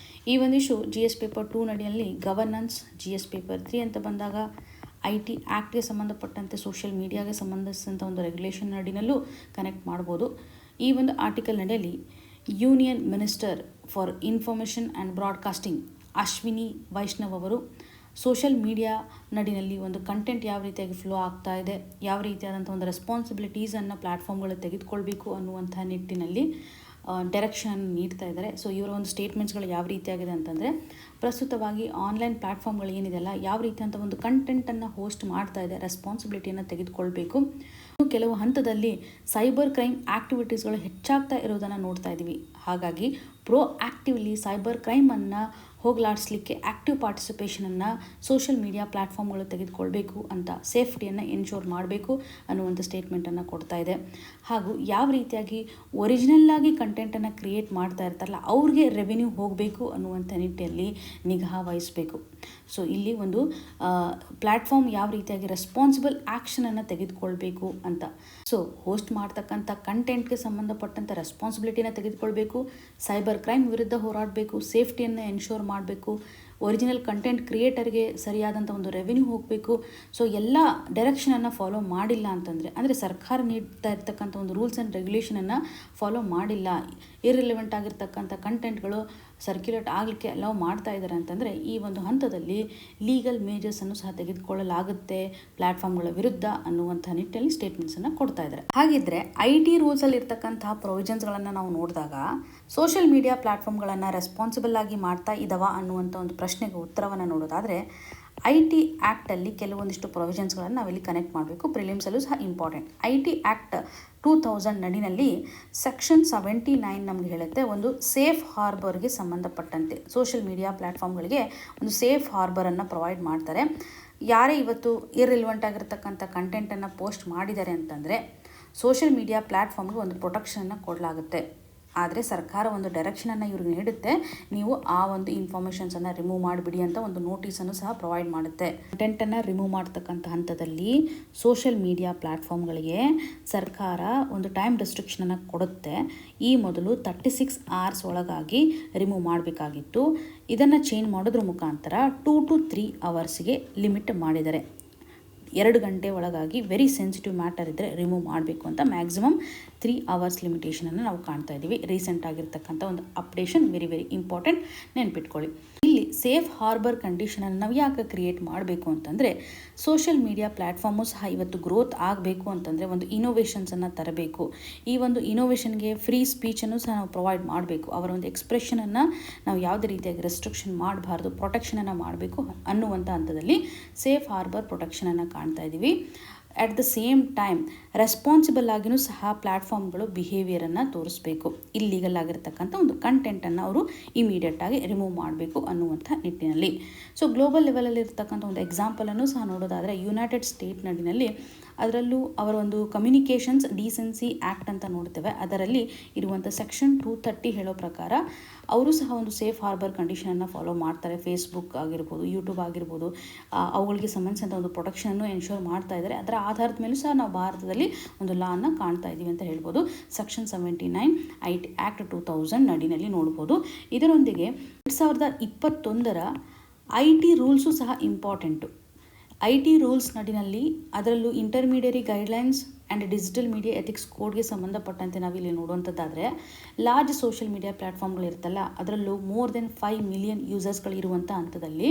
Speaker 1: ಈ ಒಂದು ಇಶ್ಯೂ GS ಪೇಪರ್ 2 ನಡಿಯಲ್ಲಿ ಗವರ್ನೆನ್ಸ್, GS ಪೇಪರ್ 3 ಅಂತ ಬಂದಾಗ IT ಆ್ಯಕ್ಟ್ಗೆ ಸಂಬಂಧಪಟ್ಟಂತೆ ಸೋಷಿಯಲ್ ಮೀಡಿಯಾಗೆ ಸಂಬಂಧಿಸಿದಂಥ ಒಂದು ರೆಗ್ಯುಲೇಷನ್ ನಡಿನಲ್ಲೂ ಕನೆಕ್ಟ್ ಮಾಡ್ಬೋದು. ಈ ಒಂದು ಆರ್ಟಿಕಲ್ ನಡಿಯಲ್ಲಿ union minister for information and broadcasting Ashwini Vaishnaw ಅವರು ಸೋಷಿಯಲ್ ಮೀಡಿಯಾ ನಡಿನಲ್ಲಿ ಒಂದು ಕಂಟೆಂಟ್ ಯಾವ ರೀತಿಯಾಗಿ ಫ್ಲೋ ಆಗ್ತಾ ಇದೆ, ಯಾವ ರೀತಿಯಾದಂಥ ಒಂದು ರೆಸ್ಪಾನ್ಸಿಬಿಲಿಟೀಸನ್ನು ಪ್ಲ್ಯಾಟ್ಫಾರ್ಮ್ಗಳು ತೆಗೆದುಕೊಳ್ಬೇಕು ಅನ್ನುವಂಥ ನಿಟ್ಟಿನಲ್ಲಿ ಡೈರೆಕ್ಷನ್ ನೀಡ್ತಾ ಇದ್ದಾರೆ. ಸೊ ಇವರ ಒಂದು ಸ್ಟೇಟ್ಮೆಂಟ್ಸ್ಗಳು ಯಾವ ರೀತಿಯಾಗಿದೆ ಅಂತಂದರೆ, ಪ್ರಸ್ತುತವಾಗಿ ಆನ್ಲೈನ್ ಪ್ಲ್ಯಾಟ್ಫಾರ್ಮ್ಗಳು ಏನಿದೆಯಲ್ಲ ಯಾವ ರೀತಿಯಂಥ ಒಂದು ಕಂಟೆಂಟನ್ನು ಹೋಸ್ಟ್ ಮಾಡ್ತಾ ಇದೆ, ರೆಸ್ಪಾನ್ಸಿಬಿಲಿಟಿಯನ್ನು ತೆಗೆದುಕೊಳ್ಬೇಕು. ಕೆಲವು ಹಂತದಲ್ಲಿ ಸೈಬರ್ ಕ್ರೈಮ್ ಆ್ಯಕ್ಟಿವಿಟೀಸ್ಗಳು ಹೆಚ್ಚಾಗ್ತಾ ಇರೋದನ್ನು ನೋಡ್ತಾ ಇದ್ದೀವಿ. ಹಾಗಾಗಿ ಪ್ರೋ ಆ್ಯಕ್ಟಿವ್ಲಿ ಸೈಬರ್ ಕ್ರೈಮನ್ನು ಹೋಗಲಾಡಿಸ್ಲಿಕ್ಕೆ ಆ್ಯಕ್ಟಿವ್ ಪಾರ್ಟಿಸಿಪೇಷನನ್ನು ಸೋಷಿಯಲ್ ಮೀಡಿಯಾ ಪ್ಲ್ಯಾಟ್ಫಾರ್ಮ್ಗಳು ತೆಗೆದುಕೊಳ್ಬೇಕು ಅಂತ, ಸೇಫ್ಟಿಯನ್ನು ಎನ್ಶೋರ್ ಮಾಡಬೇಕು ಅನ್ನುವಂಥ ಸ್ಟೇಟ್ಮೆಂಟನ್ನು ಕೊಡ್ತಾ ಇದೆ. ಹಾಗೂ ಯಾವ ರೀತಿಯಾಗಿ ಒರಿಜಿನಲ್ಲಾಗಿ ಕಂಟೆಂಟನ್ನು ಕ್ರಿಯೇಟ್ ಮಾಡ್ತಾ ಇರ್ತಾರಲ್ಲ ಅವ್ರಿಗೆ ರೆವೆನ್ಯೂ ಹೋಗಬೇಕು ಅನ್ನುವಂಥ ನಿಟ್ಟಿನಲ್ಲಿ ನಿಗಾ ವಹಿಸಬೇಕು. ಸೊ ಇಲ್ಲಿ ಒಂದು ಪ್ಲ್ಯಾಟ್ಫಾರ್ಮ್ ಯಾವ ರೀತಿಯಾಗಿ ರೆಸ್ಪಾನ್ಸಿಬಲ್ ಆ್ಯಕ್ಷನನ್ನು ತೆಗೆದುಕೊಳ್ಬೇಕು ಅಂತ. ಸೊ ಹೋಸ್ಟ್ ಮಾಡ್ತಕ್ಕಂಥ ಕಂಟೆಂಟ್ಗೆ ಸಂಬಂಧಪಟ್ಟಂಥ ರೆಸ್ಪಾನ್ಸಿಬಿಲಿಟಿನ ತೆಗೆದುಕೊಳ್ಬೇಕು, ಸೈಬರ್ ಕ್ರೈಮ್ ವಿರುದ್ಧ ಹೋರಾಡಬೇಕು, ಸೇಫ್ಟಿಯನ್ನು ಎನ್ಶೋರ್ ಮಾಡಬೇಕು, ಒರಿಜಿನಲ್ ಕಂಟೆಂಟ್ ಕ್ರಿಯೇಟರ್ಗೆ ಸರಿಯಾದಂಥ ಒಂದು ರೆವೆನ್ಯೂ ಹೋಗಬೇಕು. ಸೊ ಎಲ್ಲ ಡೈರೆಕ್ಷನನ್ನು ಫಾಲೋ ಮಾಡಿಲ್ಲ ಅಂತಂದರೆ, ಅಂದರೆ ಸರ್ಕಾರ ನೀಡ್ತಾ ಇರ್ತಕ್ಕಂಥ ಒಂದು ರೂಲ್ಸ್ ಆ್ಯಂಡ್ ರೆಗ್ಯುಲೇಷನನ್ನು ಫಾಲೋ ಮಾಡಿಲ್ಲ, ಇರ್ರಿಲೆವೆಂಟ್ ಆಗಿರ್ತಕ್ಕಂಥ ಕಂಟೆಂಟ್ಗಳು ಸರ್ಕ್ಯುಲೇಟ್ ಆಗಲಿಕ್ಕೆ ಅಲೌ ಮಾಡ್ತಾ ಇದ್ದಾರೆ ಅಂತಂದರೆ, ಈ ಒಂದು ಹಂತದಲ್ಲಿ ಲೀಗಲ್ ಮೇಜರ್ಸನ್ನು ಸಹ ತೆಗೆದುಕೊಳ್ಳಲಾಗುತ್ತೆ ಪ್ಲ್ಯಾಟ್ಫಾರ್ಮ್ಗಳ ವಿರುದ್ಧ ಅನ್ನುವಂಥ ನಿಟ್ಟಿನಲ್ಲಿ ಸ್ಟೇಟ್ಮೆಂಟ್ಸನ್ನು ಕೊಡ್ತಾ ಇದ್ದಾರೆ. ಹಾಗಿದ್ರೆ IT ರೂಲ್ಸಲ್ಲಿ ಇರ್ತಕ್ಕಂತಹ ಪ್ರೊವಿಷನ್ಸ್ಗಳನ್ನು ನಾವು ನೋಡಿದಾಗ ಸೋಷಿಯಲ್ ಮೀಡಿಯಾ ಪ್ಲ್ಯಾಟ್ಫಾರ್ಮ್ಗಳನ್ನು ರೆಸ್ಪಾನ್ಸಿಬಲ್ ಆಗಿ ಮಾಡ್ತಾ ಇದ್ದಾವ ಅನ್ನುವಂಥ ಒಂದು ಪ್ರಶ್ನೆಗೆ ಉತ್ತರವನ್ನು ನೋಡೋದಾದರೆ, IT ಆ್ಯಕ್ಟಲ್ಲಿ ಕೆಲವೊಂದಿಷ್ಟು ಪ್ರೊವಿಷನ್ಸ್ಗಳನ್ನು ನಾವಿಲ್ಲಿ ಕನೆಕ್ಟ್ ಮಾಡಬೇಕು. ಪ್ರಿಲಿಮ್ಸಲ್ಲೂ ಸಹ ಇಂಪಾರ್ಟೆಂಟ್. IT ಆ್ಯಕ್ಟ್ 2000 ನಡಿನಲ್ಲಿ ಸೆಕ್ಷನ್ 79 ನಮಗೆ ಹೇಳುತ್ತೆ, ಒಂದು ಸೇಫ್ ಹಾರ್ಬರ್ಗೆ ಸಂಬಂಧಪಟ್ಟಂತೆ ಸೋಷಿಯಲ್ ಮೀಡಿಯಾ ಪ್ಲ್ಯಾಟ್ಫಾರ್ಮ್ಗಳಿಗೆ ಒಂದು ಸೇಫ್ ಹಾರ್ಬರನ್ನು ಪ್ರೊವೈಡ್ ಮಾಡ್ತಾರೆ. ಯಾರೇ ಇವತ್ತು ಇರ್ರಿಲೆವೆಂಟ್ ಆಗಿರ್ತಕ್ಕಂಥ ಕಂಟೆಂಟನ್ನು ಪೋಸ್ಟ್ ಮಾಡಿದ್ದಾರೆ ಅಂತಂದರೆ ಸೋಷಿಯಲ್ ಮೀಡಿಯಾ ಪ್ಲ್ಯಾಟ್ಫಾರ್ಮ್ಗೆ ಒಂದು ಪ್ರೊಟೆಕ್ಷನನ್ನು ಕೊಡಲಾಗುತ್ತೆ. ಆದರೆ ಸರ್ಕಾರ ಒಂದು ಡೈರೆಕ್ಷನನ್ನು ಇವ್ರಿಗೆ ನೀಡುತ್ತೆ, ನೀವು ಆ ಒಂದು ಇನ್ಫಾರ್ಮೇಷನ್ಸನ್ನು ರಿಮೂವ್ ಮಾಡಿಬಿಡಿ ಅಂತ ಒಂದು ನೋಟಿಸನ್ನು ಸಹ ಪ್ರೊವೈಡ್ ಮಾಡುತ್ತೆ. ಕಂಟೆಂಟನ್ನು ರಿಮೂವ್ ಮಾಡ್ತಕ್ಕಂಥ ಹಂತದಲ್ಲಿ ಸೋಷಿಯಲ್ ಮೀಡಿಯಾ ಪ್ಲ್ಯಾಟ್ಫಾರ್ಮ್ಗಳಿಗೆ ಸರ್ಕಾರ ಒಂದು ಟೈಮ್ ರೆಸ್ಟ್ರಿಕ್ಷನನ್ನು ಕೊಡುತ್ತೆ. ಈ ಮೊದಲು 36 hours ಒಳಗಾಗಿ ರಿಮೂವ್ ಮಾಡಬೇಕಾಗಿತ್ತು. ಇದನ್ನು ಚೇಂಜ್ ಮಾಡೋದ್ರ ಮುಖಾಂತರ 2 to 3 hours ಲಿಮಿಟ್ ಮಾಡಿದ್ದಾರೆ. 2 ಗಂಟೆ ಒಳಗಾಗಿ ವೆರಿ ಸೆನ್ಸಿಟಿವ್ ಮ್ಯಾಟರ್ ಇದ್ದರೆ ರಿಮೂವ್ ಮಾಡಬೇಕು ಅಂತ ಮ್ಯಾಕ್ಸಿಮಮ್ 3 hours ಲಿಮಿಟೇಷನನ್ನು ನಾವು ಕಾಣ್ತಾ ಇದ್ದೀವಿ. ರೀಸೆಂಟ್ ಆಗಿರ್ತಕ್ಕಂಥ ಒಂದು ಅಪ್ಡೇಷನ್, ವೆರಿ ಇಂಪಾರ್ಟೆಂಟ್, ನೆನ್ಪಿಟ್ಕೊಳ್ಳಿ. ಇಲ್ಲಿ ಸೇಫ್ ಹಾರ್ಬರ್ ಕಂಡೀಷನನ್ನು ನಾವು ಯಾಕೆ ಕ್ರಿಯೇಟ್ ಮಾಡಬೇಕು ಅಂತಂದರೆ, ಸೋಷಿಯಲ್ ಮೀಡಿಯಾ ಪ್ಲ್ಯಾಟ್ಫಾರ್ಮು ಸಹ ಇವತ್ತು ಗ್ರೋತ್ ಆಗಬೇಕು ಅಂತಂದರೆ ಒಂದು ಇನೋವೇಷನ್ಸನ್ನು ತರಬೇಕು. ಈ ಒಂದು ಇನೋವೇಷನ್ಗೆ ಫ್ರೀ ಸ್ಪೀಚನ್ನು ಸಹ ನಾವು ಪ್ರೊವೈಡ್ ಮಾಡಬೇಕು. ಅವರ ಒಂದು ಎಕ್ಸ್ಪ್ರೆಷನನ್ನು ನಾವು ಯಾವುದೇ ರೀತಿಯಾಗಿ ರೆಸ್ಟ್ರಿಕ್ಷನ್ ಮಾಡಬಾರ್ದು, ಪ್ರೊಟೆಕ್ಷನನ್ನು ಮಾಡಬೇಕು ಅನ್ನುವಂಥ ಹಂತದಲ್ಲಿ ಸೇಫ್ ಹಾರ್ಬರ್ ಪ್ರೊಟೆಕ್ಷನನ್ನು ಕಾಣ್ತಾ ಇದ್ದೀವಿ. At the same time responsible ಆಗಿಯೂ ಸಹ ಪ್ಲ್ಯಾಟ್ಫಾರ್ಮ್ಗಳು ಬಿಹೇವಿಯರನ್ನು ತೋರಿಸ್ಬೇಕು. ಇಲ್ಲೀಗಲ್ ಆಗಿರ್ತಕ್ಕಂಥ ಒಂದು ಕಂಟೆಂಟನ್ನು ಅವರು ಇಮಿಡಿಯೇಟಾಗಿ ರಿಮೂವ್ ಮಾಡಬೇಕು ಅನ್ನುವಂಥ ನಿಟ್ಟಿನಲ್ಲಿ. ಸೊ ಗ್ಲೋಬಲ್ ಲೆವೆಲಲ್ಲಿ ಇರ್ತಕ್ಕಂಥ ಒಂದು ಎಕ್ಸಾಂಪಲನ್ನು ಸಹ ನೋಡೋದಾದರೆ, ಯುನೈಟೆಡ್ ಸ್ಟೇಟ್ ನಡಿನಲ್ಲಿ ಅದರಲ್ಲೂ ಅವರ ಒಂದು ಕಮ್ಯುನಿಕೇಷನ್ಸ್ ಡೀಸೆನ್ಸಿ ಆ್ಯಕ್ಟ್ ಅಂತ ನೋಡ್ತೇವೆ. ಅದರಲ್ಲಿ ಇರುವಂಥ ಸೆಕ್ಷನ್ 230 ಹೇಳೋ ಪ್ರಕಾರ ಅವರು ಸಹ ಒಂದು ಸೇಫ್ ಹಾರ್ಬರ್ ಕಂಡೀಷನನ್ನು ಫಾಲೋ ಮಾಡ್ತಾರೆ. ಫೇಸ್ಬುಕ್ ಆಗಿರ್ಬೋದು, ಯೂಟ್ಯೂಬ್ ಆಗಿರ್ಬೋದು, ಅವುಗಳಿಗೆ ಸಂಬಂಧಿಸಿದಂಥ ಒಂದು ಪ್ರೊಟೆಕ್ಷನನ್ನು ಎನ್ಶೋರ್ ಮಾಡ್ತಾ ಇದ್ದಾರೆ. ಅದರ ಆಧಾರದ ಮೇಲೂ ಸಹ ನಾವು ಭಾರತದಲ್ಲಿ ಒಂದು ಲಾನ ಕಾಣ್ತಾ ಇದ್ದೀವಿ ಅಂತ ಹೇಳ್ಬೋದು. ಸೆಕ್ಷನ್ 79 IT ಆ್ಯಕ್ಟ್ 2000 ನಡಿನಲ್ಲಿ ನೋಡ್ಬೋದು. ಇದರೊಂದಿಗೆ 2021 IT ರೂಲ್ಸು ಸಹ ಇಂಪಾರ್ಟೆಂಟು. IT ರೂಲ್ಸ್ ನಡಿನಲ್ಲಿ ಅದರಲ್ಲೂ intermediary guidelines and digital media ethics ಕೋಡ್ಗೆ ಸಂಬಂಧಪಟ್ಟಂತೆ ನಾವಿಲ್ಲಿ ನೋಡುವಂಥದ್ದಾದರೆ, ಲಾರ್ಜ್ ಸೋಷಿಯಲ್ ಮೀಡಿಯಾ ಪ್ಲ್ಯಾಟ್ಫಾರ್ಮ್ಗಳಿರುತ್ತಲ್ಲ, ಅದರಲ್ಲೂ ಮೋರ್ ದೆನ್ 5 million ಯೂಸರ್ಸ್ಗಳಿರುವಂಥ ಹಂತದಲ್ಲಿ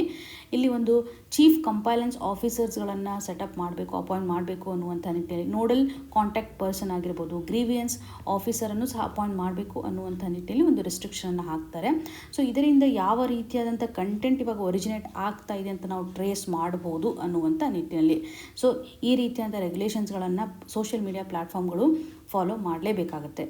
Speaker 1: ಇಲ್ಲಿ ಒಂದು ಚೀಫ್ ಕಂಪೈಲೆನ್ಸ್ ಆಫೀಸರ್ಸ್ಗಳನ್ನು ಸೆಟಪ್ ಮಾಡಬೇಕು, ಅಪಾಯಿಂಟ್ ಮಾಡಬೇಕು ಅನ್ನುವಂಥ ನಿಟ್ಟಿನಲ್ಲಿ ನೋಡಲ್ ಕಾಂಟ್ಯಾಕ್ಟ್ ಪರ್ಸನ್ ಆಗಿರ್ಬೋದು, ಗ್ರೀವಿಯನ್ಸ್ ಆಫೀಸರನ್ನು ಸಹ ಅಪಾಯಿಂಟ್ ಮಾಡಬೇಕು ಅನ್ನುವಂಥ ನಿಟ್ಟಿನಲ್ಲಿ ಒಂದು ರೆಸ್ಟ್ರಿಕ್ಷನನ್ನು ಹಾಕ್ತಾರೆ. ಸೊ ಇದರಿಂದ ಯಾವ ರೀತಿಯಾದಂಥ ಕಂಟೆಂಟ್ ಇವಾಗ ಒರಿಜಿನೇಟ್ ಆಗ್ತಾ ಇದೆ ಅಂತ ನಾವು ಟ್ರೇಸ್ ಮಾಡ್ಬೋದು ಅನ್ನುವಂಥ ನಿಟ್ಟಿನಲ್ಲಿ. ಸೊ ಈ ರೀತಿಯಾದ ರೆಗ್ಯುಲೇಷನ್ಸ್ಗಳನ್ನು ಸೋಷಿಯಲ್ ಮೀಡಿಯಾ ಪ್ಲ್ಯಾಟ್ಫಾರ್ಮ್ಗಳು ಫಾಲೋ ಮಾಡಲೇಬೇಕಾಗುತ್ತೆ.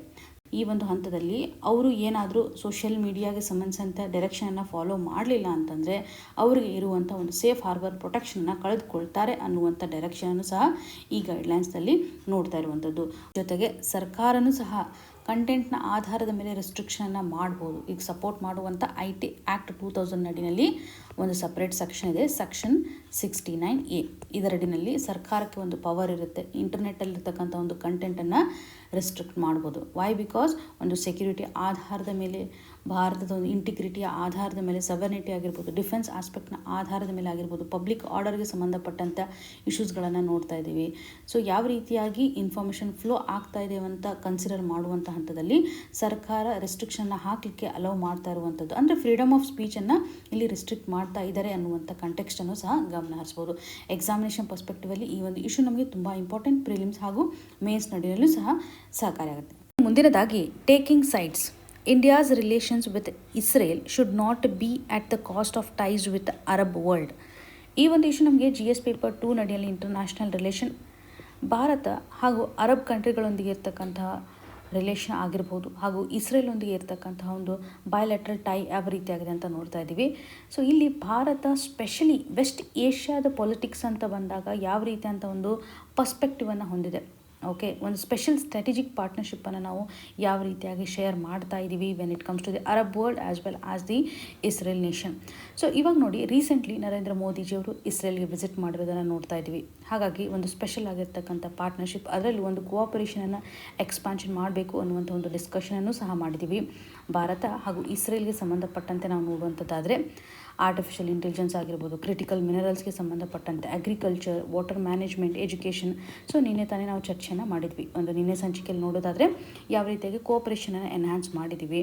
Speaker 1: ಈ ಒಂದು ಹಂತದಲ್ಲಿ ಅವರು ಏನಾದರೂ ಸೋಷಿಯಲ್ ಮೀಡಿಯಾಗೆ ಸಂಬಂಧಿಸಿದಂಥ ಡೈರೆಕ್ಷನನ್ನು ಫಾಲೋ ಮಾಡಲಿಲ್ಲ ಅಂತಂದರೆ ಅವರಿಗೆ ಇರುವಂಥ ಒಂದು ಸೇಫ್ ಹಾರ್ಬರ್ ಪ್ರೊಟೆಕ್ಷನನ್ನು ಕಳೆದುಕೊಳ್ತಾರೆ ಅನ್ನುವಂಥ ಡೈರೆಕ್ಷನನ್ನು ಸಹ ಈ ಗೈಡ್ಲೈನ್ಸ್ನಲ್ಲಿ ನೋಡ್ತಾ ಇರುವಂಥದ್ದು. ಜೊತೆಗೆ ಸರ್ಕಾರನೂ ಸಹ ಕಂಟೆಂಟ್ನ ಆಧಾರದ ಮೇಲೆ ರೆಸ್ಟ್ರಿಕ್ಷನನ್ನು ಮಾಡ್ಬೋದು. ಈಗ ಸಪೋರ್ಟ್ ಮಾಡುವಂಥ IT ಆ್ಯಕ್ಟ್ 2000 ನಡಿನಲ್ಲಿ ಒಂದು ಸಪ್ರೇಟ್ ಸೆಕ್ಷನ್ ಇದೆ, ಸೆಕ್ಷನ್ 69A. ಇದರಡಿನಲ್ಲಿ ಸರ್ಕಾರಕ್ಕೆ ಒಂದು ಪವರ್ ಇರುತ್ತೆ, ಇಂಟರ್ನೆಟ್ಟಲ್ಲಿರ್ತಕ್ಕಂಥ ಒಂದು ಕಂಟೆಂಟನ್ನು ರೆಸ್ಟ್ರಿಕ್ಟ್ ಮಾಡ್ಬೋದು. ವೈ? ಬಿಕಾಸ್ ಒಂದು ಸೆಕ್ಯೂರಿಟಿ ಆಧಾರದ ಮೇಲೆ, ಭಾರತದ ಒಂದು ಇಂಟಿಗ್ರಿಟಿಯ ಆಧಾರದ ಮೇಲೆ, ಸವರ್ನಿಟಿ ಆಗಿರ್ಬೋದು, ಡಿಫೆನ್ಸ್ ಆಸ್ಪೆಕ್ಟ್ನ ಆಧಾರದ ಮೇಲೆ ಆಗಿರ್ಬೋದು, ಪಬ್ಲಿಕ್ ಆರ್ಡರ್ಗೆ ಸಂಬಂಧಪಟ್ಟಂಥ ಇಶ್ಯೂಸ್ಗಳನ್ನು ನೋಡ್ತಾ ಇದ್ದೀವಿ. ಸೊ ಯಾವ ರೀತಿಯಾಗಿ ಇನ್ಫಾರ್ಮೇಷನ್ ಫ್ಲೋ ಆಗ್ತಾ ಇದೆ ಅಂತ ಕನ್ಸಿಡರ್ ಮಾಡುವಂಥ ಹಂತದಲ್ಲಿ ಸರ್ಕಾರ ರೆಸ್ಟ್ರಿಕ್ಷನ್ನ ಹಾಕಲಿಕ್ಕೆ ಅಲೌ ಮಾಡ್ತಾ ಇರುವಂಥದ್ದು. ಅಂದರೆ ಫ್ರೀಡಮ್ ಆಫ್ ಸ್ಪೀಚನ್ನು ಇಲ್ಲಿ ರೆಸ್ಟ್ರಿಕ್ಟ್ ಮಾಡ್ತಾ ಇದ್ದಾರೆ ಅನ್ನುವಂಥ ಕಂಟೆಕ್ಸ್ಟನ್ನು ಸಹ ಗಮನ ಹರಿಸ್ಬೋದು. ಎಕ್ಸಾಮಿನೇಷನ್ ಪರ್ಸ್ಪೆಕ್ಟಿವಲ್ಲಿ ಈ ಒಂದು ಇಶ್ಯೂ ನಮಗೆ ತುಂಬ ಇಂಪಾರ್ಟೆಂಟ್. ಪ್ರಿಲಿಮ್ಸ್ ಹಾಗೂ ಮೇನ್ಸ್ ನಡಿನಲ್ಲೂ ಸಹ ಸಹಕಾರಿಯಾಗುತ್ತೆ. ಮುಂದಿನದಾಗಿ taking sides. India's relations with Israel should not be at the cost of ties with Arab world. ಈ ಒಂದು ಇಶ್ಯೂ ನಮಗೆ GS ಪೇಪರ್ 2 ನಡಿಯಲ್ಲಿ ಇಂಟರ್ನ್ಯಾಷನಲ್ ರಿಲೇಷನ್, ಭಾರತ ಹಾಗೂ ಅರಬ್ ಕಂಟ್ರಿಗಳೊಂದಿಗೆ ಇರ್ತಕ್ಕಂತಹ ರಿಲೇಷನ್ ಆಗಿರ್ಬೋದು, ಹಾಗೂ ಇಸ್ರೇಲೊಂದಿಗೆ ಇರ್ತಕ್ಕಂತಹ ಒಂದು ಬಯಲೆಟ್ರಲ್ ಟೈ ಯಾವ ರೀತಿಯಾಗಿದೆ ಅಂತ ನೋಡ್ತಾ ಇದ್ದೀವಿ. ಸೊ ಇಲ್ಲಿ ಭಾರತ ಸ್ಪೆಷಲಿ ವೆಸ್ಟ್ ಏಷ್ಯಾದ ಪೊಲಿಟಿಕ್ಸ್ ಅಂತ ಬಂದಾಗ ಯಾವ ರೀತಿ ಅಂತ ಒಂದು ಪರ್ಸ್ಪೆಕ್ಟಿವನ್ನು ಹೊಂದಿದೆ. ಓಕೆ, ಒಂದು ಸ್ಪೆಷಲ್ ಸ್ಟ್ರಾಟಜಿಕ್ ಪಾರ್ಟ್ನರ್ಶಿಪ್ಪನ್ನು ನಾವು ಯಾವ ರೀತಿಯಾಗಿ ಶೇರ್ ಮಾಡ್ತಾ ಇದ್ದೀವಿ when it comes to the Arab world as well as the Israel nation. So ಇವಾಗ ನೋಡಿ, ರೀಸೆಂಟ್ಲಿ ನರೇಂದ್ರ ಮೋದಿಜಿಯವರು ಇಸ್ರೇಲ್ಗೆ ವಿಸಿಟ್ ಮಾಡಿರೋದನ್ನು ನೋಡ್ತಾ ಇದ್ದೀವಿ. ಹಾಗಾಗಿ ಒಂದು ಸ್ಪೆಷಲ್ ಆಗಿರ್ತಕ್ಕಂಥ ಪಾರ್ಟ್ನರ್ಶಿಪ್, ಅದರಲ್ಲಿ ಒಂದು ಕೋಆಪರೇಷನನ್ನು ಎಕ್ಸ್ಪಾನ್ಷನ್ ಮಾಡಬೇಕು ಅನ್ನುವಂಥ ಒಂದು ಡಿಸ್ಕಷನನ್ನು ಸಹ ಮಾಡಿದ್ದೀವಿ. ಭಾರತ ಹಾಗೂ ಇಸ್ರೇಲ್ಗೆ ಸಂಬಂಧಪಟ್ಟಂತೆ ನಾವು ನೋಡುವಂಥದ್ದಾದರೆ ಆರ್ಟಿಫಿಷಿಯಲ್ ಇಂಟೆಲಿಜೆನ್ಸ್ ಆಗಿರ್ಬೋದು, ಕ್ರಿಟಿಕಲ್ ಮಿನರಲ್ಸ್ಗೆ ಸಂಬಂಧಪಟ್ಟಂತೆ, agriculture, water management, education. So ನಿನ್ನೆ ತಾನೇ ನಾವು ಚರ್ಚೆಯನ್ನು ಮಾಡಿದ್ವಿ. ಒಂದು ನಿನ್ನೆ ಸಂಚಿಕೆಯಲ್ಲಿ ನೋಡೋದಾದರೆ ಯಾವ ರೀತಿಯಾಗಿ ಕೋಆಪರೇಷನನ್ನು ಎನ್ಹ್ಯಾನ್ಸ್ ಮಾಡಿದ್ದೀವಿ.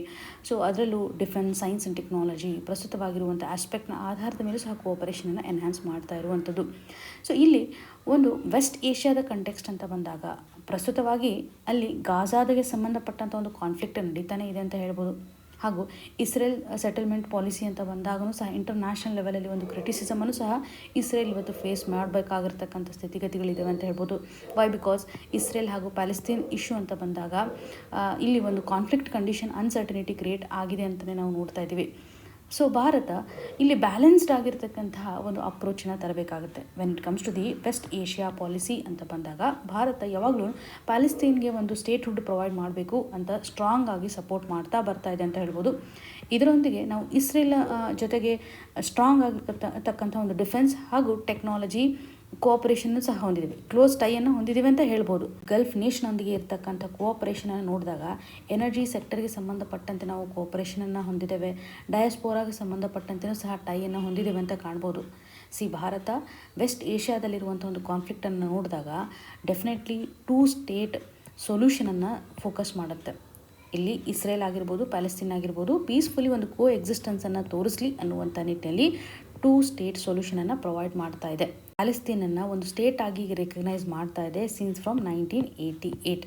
Speaker 1: ಸೊ ಅದರಲ್ಲೂ ಡಿಫೆನ್ಸ್, ಸೈನ್ಸ್ ಆ್ಯಂಡ್ ಟೆಕ್ನಾಲಜಿ ಪ್ರಸ್ತುತವಾಗಿರುವಂಥ ಆಸ್ಪೆಕ್ಟ್ನ ಆಧಾರದ ಮೇಲೂ ಸಹ ಕೋಆಪರೇಷನನ್ನು ಎನ್ಹ್ಯಾನ್ಸ್ ಮಾಡ್ತಾ ಇರುವಂಥದ್ದು. ಸೊ ಇಲ್ಲಿ ಒಂದು ವೆಸ್ಟ್ ಏಷ್ಯಾದ ಕಂಟೆಕ್ಸ್ಟ್ ಅಂತ ಬಂದಾಗ ಪ್ರಸ್ತುತವಾಗಿ ಅಲ್ಲಿ ಗಾಜಾದಾಗೆ ಸಂಬಂಧಪಟ್ಟಂಥ ಒಂದು ಕಾನ್ಫ್ಲಿಕ್ಟ್ ನಡೀತಾನೆ ಇದೆ ಅಂತ ಹೇಳ್ಬೋದು. ಹಾಗೂ ಇಸ್ರೇಲ್ ಸೆಟಲ್ಮೆಂಟ್ ಪಾಲಿಸಿ ಅಂತ ಬಂದಾಗೂ ಸಹ ಇಂಟರ್ನ್ಯಾಷನಲ್ ಲೆವೆಲಲ್ಲಿ ಒಂದು ಕ್ರಿಟಿಸಿಸಮನ್ನು ಸಹ ಇಸ್ರೇಲ್ ಇವತ್ತು ಫೇಸ್ ಮಾಡಬೇಕಾಗಿರ್ತಕ್ಕಂಥ ಸ್ಥಿತಿಗತಿಗಳಿದ್ದಾವೆ ಅಂತ ಹೇಳ್ಬೋದು. ವೈ ಬಿಕಾಸ್ ಇಸ್ರೇಲ್ ಹಾಗೂ ಪ್ಯಾಲೆಸ್ತೀನ್ ಇಶ್ಯೂ ಅಂತ ಬಂದಾಗ ಇಲ್ಲಿ ಒಂದು ಕಾನ್ಫ್ಲಿಕ್ಟ್ ಕಂಡೀಷನ್, ಅನ್ಸರ್ಟನಿಟಿ ಕ್ರಿಯೇಟ್ ಆಗಿದೆ ಅಂತಲೇ ನಾವು ನೋಡ್ತಾ ಇದ್ದೀವಿ. ಸೊ ಭಾರತ ಇಲ್ಲಿ ಬ್ಯಾಲೆನ್ಸ್ಡ್ ಆಗಿರ್ತಕ್ಕಂತಹ ಒಂದು ಅಪ್ರೋಚನ್ನ ತರಬೇಕಾಗುತ್ತೆ. When it comes to the West Asia policy ಅಂತ ಬಂದಾಗ ಭಾರತ ಯಾವಾಗಲೂ ಪ್ಯಾಲೆಸ್ತೀನ್ಗೆ ಒಂದು ಸ್ಟೇಟ್ಹುಡ್ ಪ್ರೊವೈಡ್ ಮಾಡಬೇಕು ಅಂತ ಸ್ಟ್ರಾಂಗ್ ಆಗಿ ಸಪೋರ್ಟ್ ಮಾಡ್ತಾ ಬರ್ತಾ ಇದೆ ಅಂತ ಹೇಳ್ಬೋದು. ಇದರೊಂದಿಗೆ ನಾವು ಇಸ್ರೇಲ್ ಜೊತೆಗೆ ಸ್ಟ್ರಾಂಗ್ ಆಗಿರ್ತಕ್ಕಂಥ ಒಂದು ಡಿಫೆನ್ಸ್ ಹಾಗೂ ಟೆಕ್ನಾಲಜಿ ಕೋಆಪರೇಷನ್ ಸಹ ಹೊಂದಿದ್ದೀವಿ, ಕ್ಲೋಸ್ ಟೈಯನ್ನು ಹೊಂದಿದ್ದೀವಿ ಅಂತ ಹೇಳ್ಬೋದು. ಗಲ್ಫ್ ನೇಷನ್ನೊಂದಿಗೆ ಇರ್ತಕ್ಕಂಥ ಕೋಆಪರೇಷನನ್ನು ನೋಡಿದಾಗ ಎನರ್ಜಿ ಸೆಕ್ಟರ್ಗೆ ಸಂಬಂಧಪಟ್ಟಂತೆ ನಾವು ಕೋಆಪರೇಷನನ್ನು ಹೊಂದಿದ್ದೇವೆ. ಡಯಾಸ್ಪೋರಾಗೆ ಸಂಬಂಧಪಟ್ಟಂತೆಯೂ ಸಹ ಟೈಯನ್ನು ಹೊಂದಿದ್ದೇವೆ ಅಂತ ಕಾಣ್ಬೋದು. ಭಾರತ ವೆಸ್ಟ್ ಏಷ್ಯಾದಲ್ಲಿರುವಂಥ ಒಂದು ಕಾನ್ಫ್ಲಿಕ್ಟನ್ನು ನೋಡಿದಾಗ ಡೆಫಿನೆಟ್ಲಿ 2 ಸ್ಟೇಟ್ ಸೊಲ್ಯೂಷನನ್ನು ಫೋಕಸ್ ಮಾಡುತ್ತೆ. ಇಲ್ಲಿ ಇಸ್ರೇಲ್ ಆಗಿರ್ಬೋದು, ಪ್ಯಾಲೆಸ್ತೀನ್ ಆಗಿರ್ಬೋದು, ಪೀಸ್ಫುಲಿ ಒಂದು ಕೋ ಎಕ್ಸಿಸ್ಟೆನ್ಸನ್ನು ತೋರಿಸಲಿ ಅನ್ನುವಂಥ ನಿಟ್ಟಿನಲ್ಲಿ 2 ಸ್ಟೇಟ್ ಸೊಲ್ಯೂಷನನ್ನು ಪ್ರೊವೈಡ್ ಮಾಡ್ತಾ ಇದೆ. ಪ್ಯಾಲೆಸ್ತೀನನ್ನು ಒಂದು ಸ್ಟೇಟ್ ಆಗಿ ರೆಕಗ್ನೈಸ್ ಮಾಡ್ತಾ ಇದೆ since from 1988.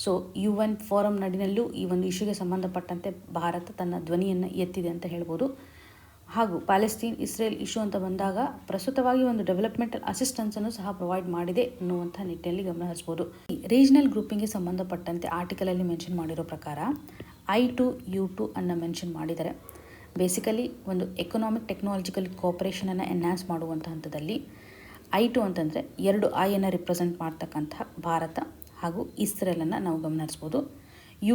Speaker 1: So UN forum ನಡಿನಲ್ಲೂ ಈ ಒಂದು ಇಶ್ಯೂಗೆ ಸಂಬಂಧಪಟ್ಟಂತೆ ಭಾರತ ತನ್ನ ಧ್ವನಿಯನ್ನು ಎತ್ತಿದೆ ಅಂತ ಹೇಳ್ಬೋದು. ಹಾಗೂ ಪ್ಯಾಲೆಸ್ತೀನ್ ಇಸ್ರೇಲ್ ಇಶ್ಯೂ ಅಂತ ಬಂದಾಗ ಪ್ರಸ್ತುತವಾಗಿ ಒಂದು ಡೆವಲಪ್ಮೆಂಟಲ್ ಅಸಿಸ್ಟೆನ್ಸನ್ನು ಸಹ ಪ್ರೊವೈಡ್ ಮಾಡಿದೆ ಅನ್ನುವಂಥ ನಿಟ್ಟಿನಲ್ಲಿ ಗಮನ ಹರಿಸ್ಬೋದು. ರೀಜನಲ್ ಗ್ರೂಪಿಂಗ್ಗೆ ಸಂಬಂಧಪಟ್ಟಂತೆ ಆರ್ಟಿಕಲಲ್ಲಿ ಮೆನ್ಷನ್ ಮಾಡಿರೋ ಪ್ರಕಾರ I2 U2 ಅನ್ನು ಮೆನ್ಷನ್ ಮಾಡಿದ್ದಾರೆ. ಬೇಸಿಕಲಿ ಒಂದು ಎಕನಾಮಿಕ್ ಟೆಕ್ನಾಲಜಿಕಲ್ ಕೋಆಪರೇಷನನ್ನು ಎನ್ಹ್ಯಾನ್ಸ್ ಮಾಡುವಂಥ ಹಂತದಲ್ಲಿ I2 ಅಂತಂದರೆ 2 ಐಯನ್ನು ರಿಪ್ರೆಸೆಂಟ್ ಮಾಡ್ತಕ್ಕಂಥ ಭಾರತ ಹಾಗೂ ಇಸ್ರೇಲನ್ನು ನಾವು ಗಮನಿಸ್ಬೋದು.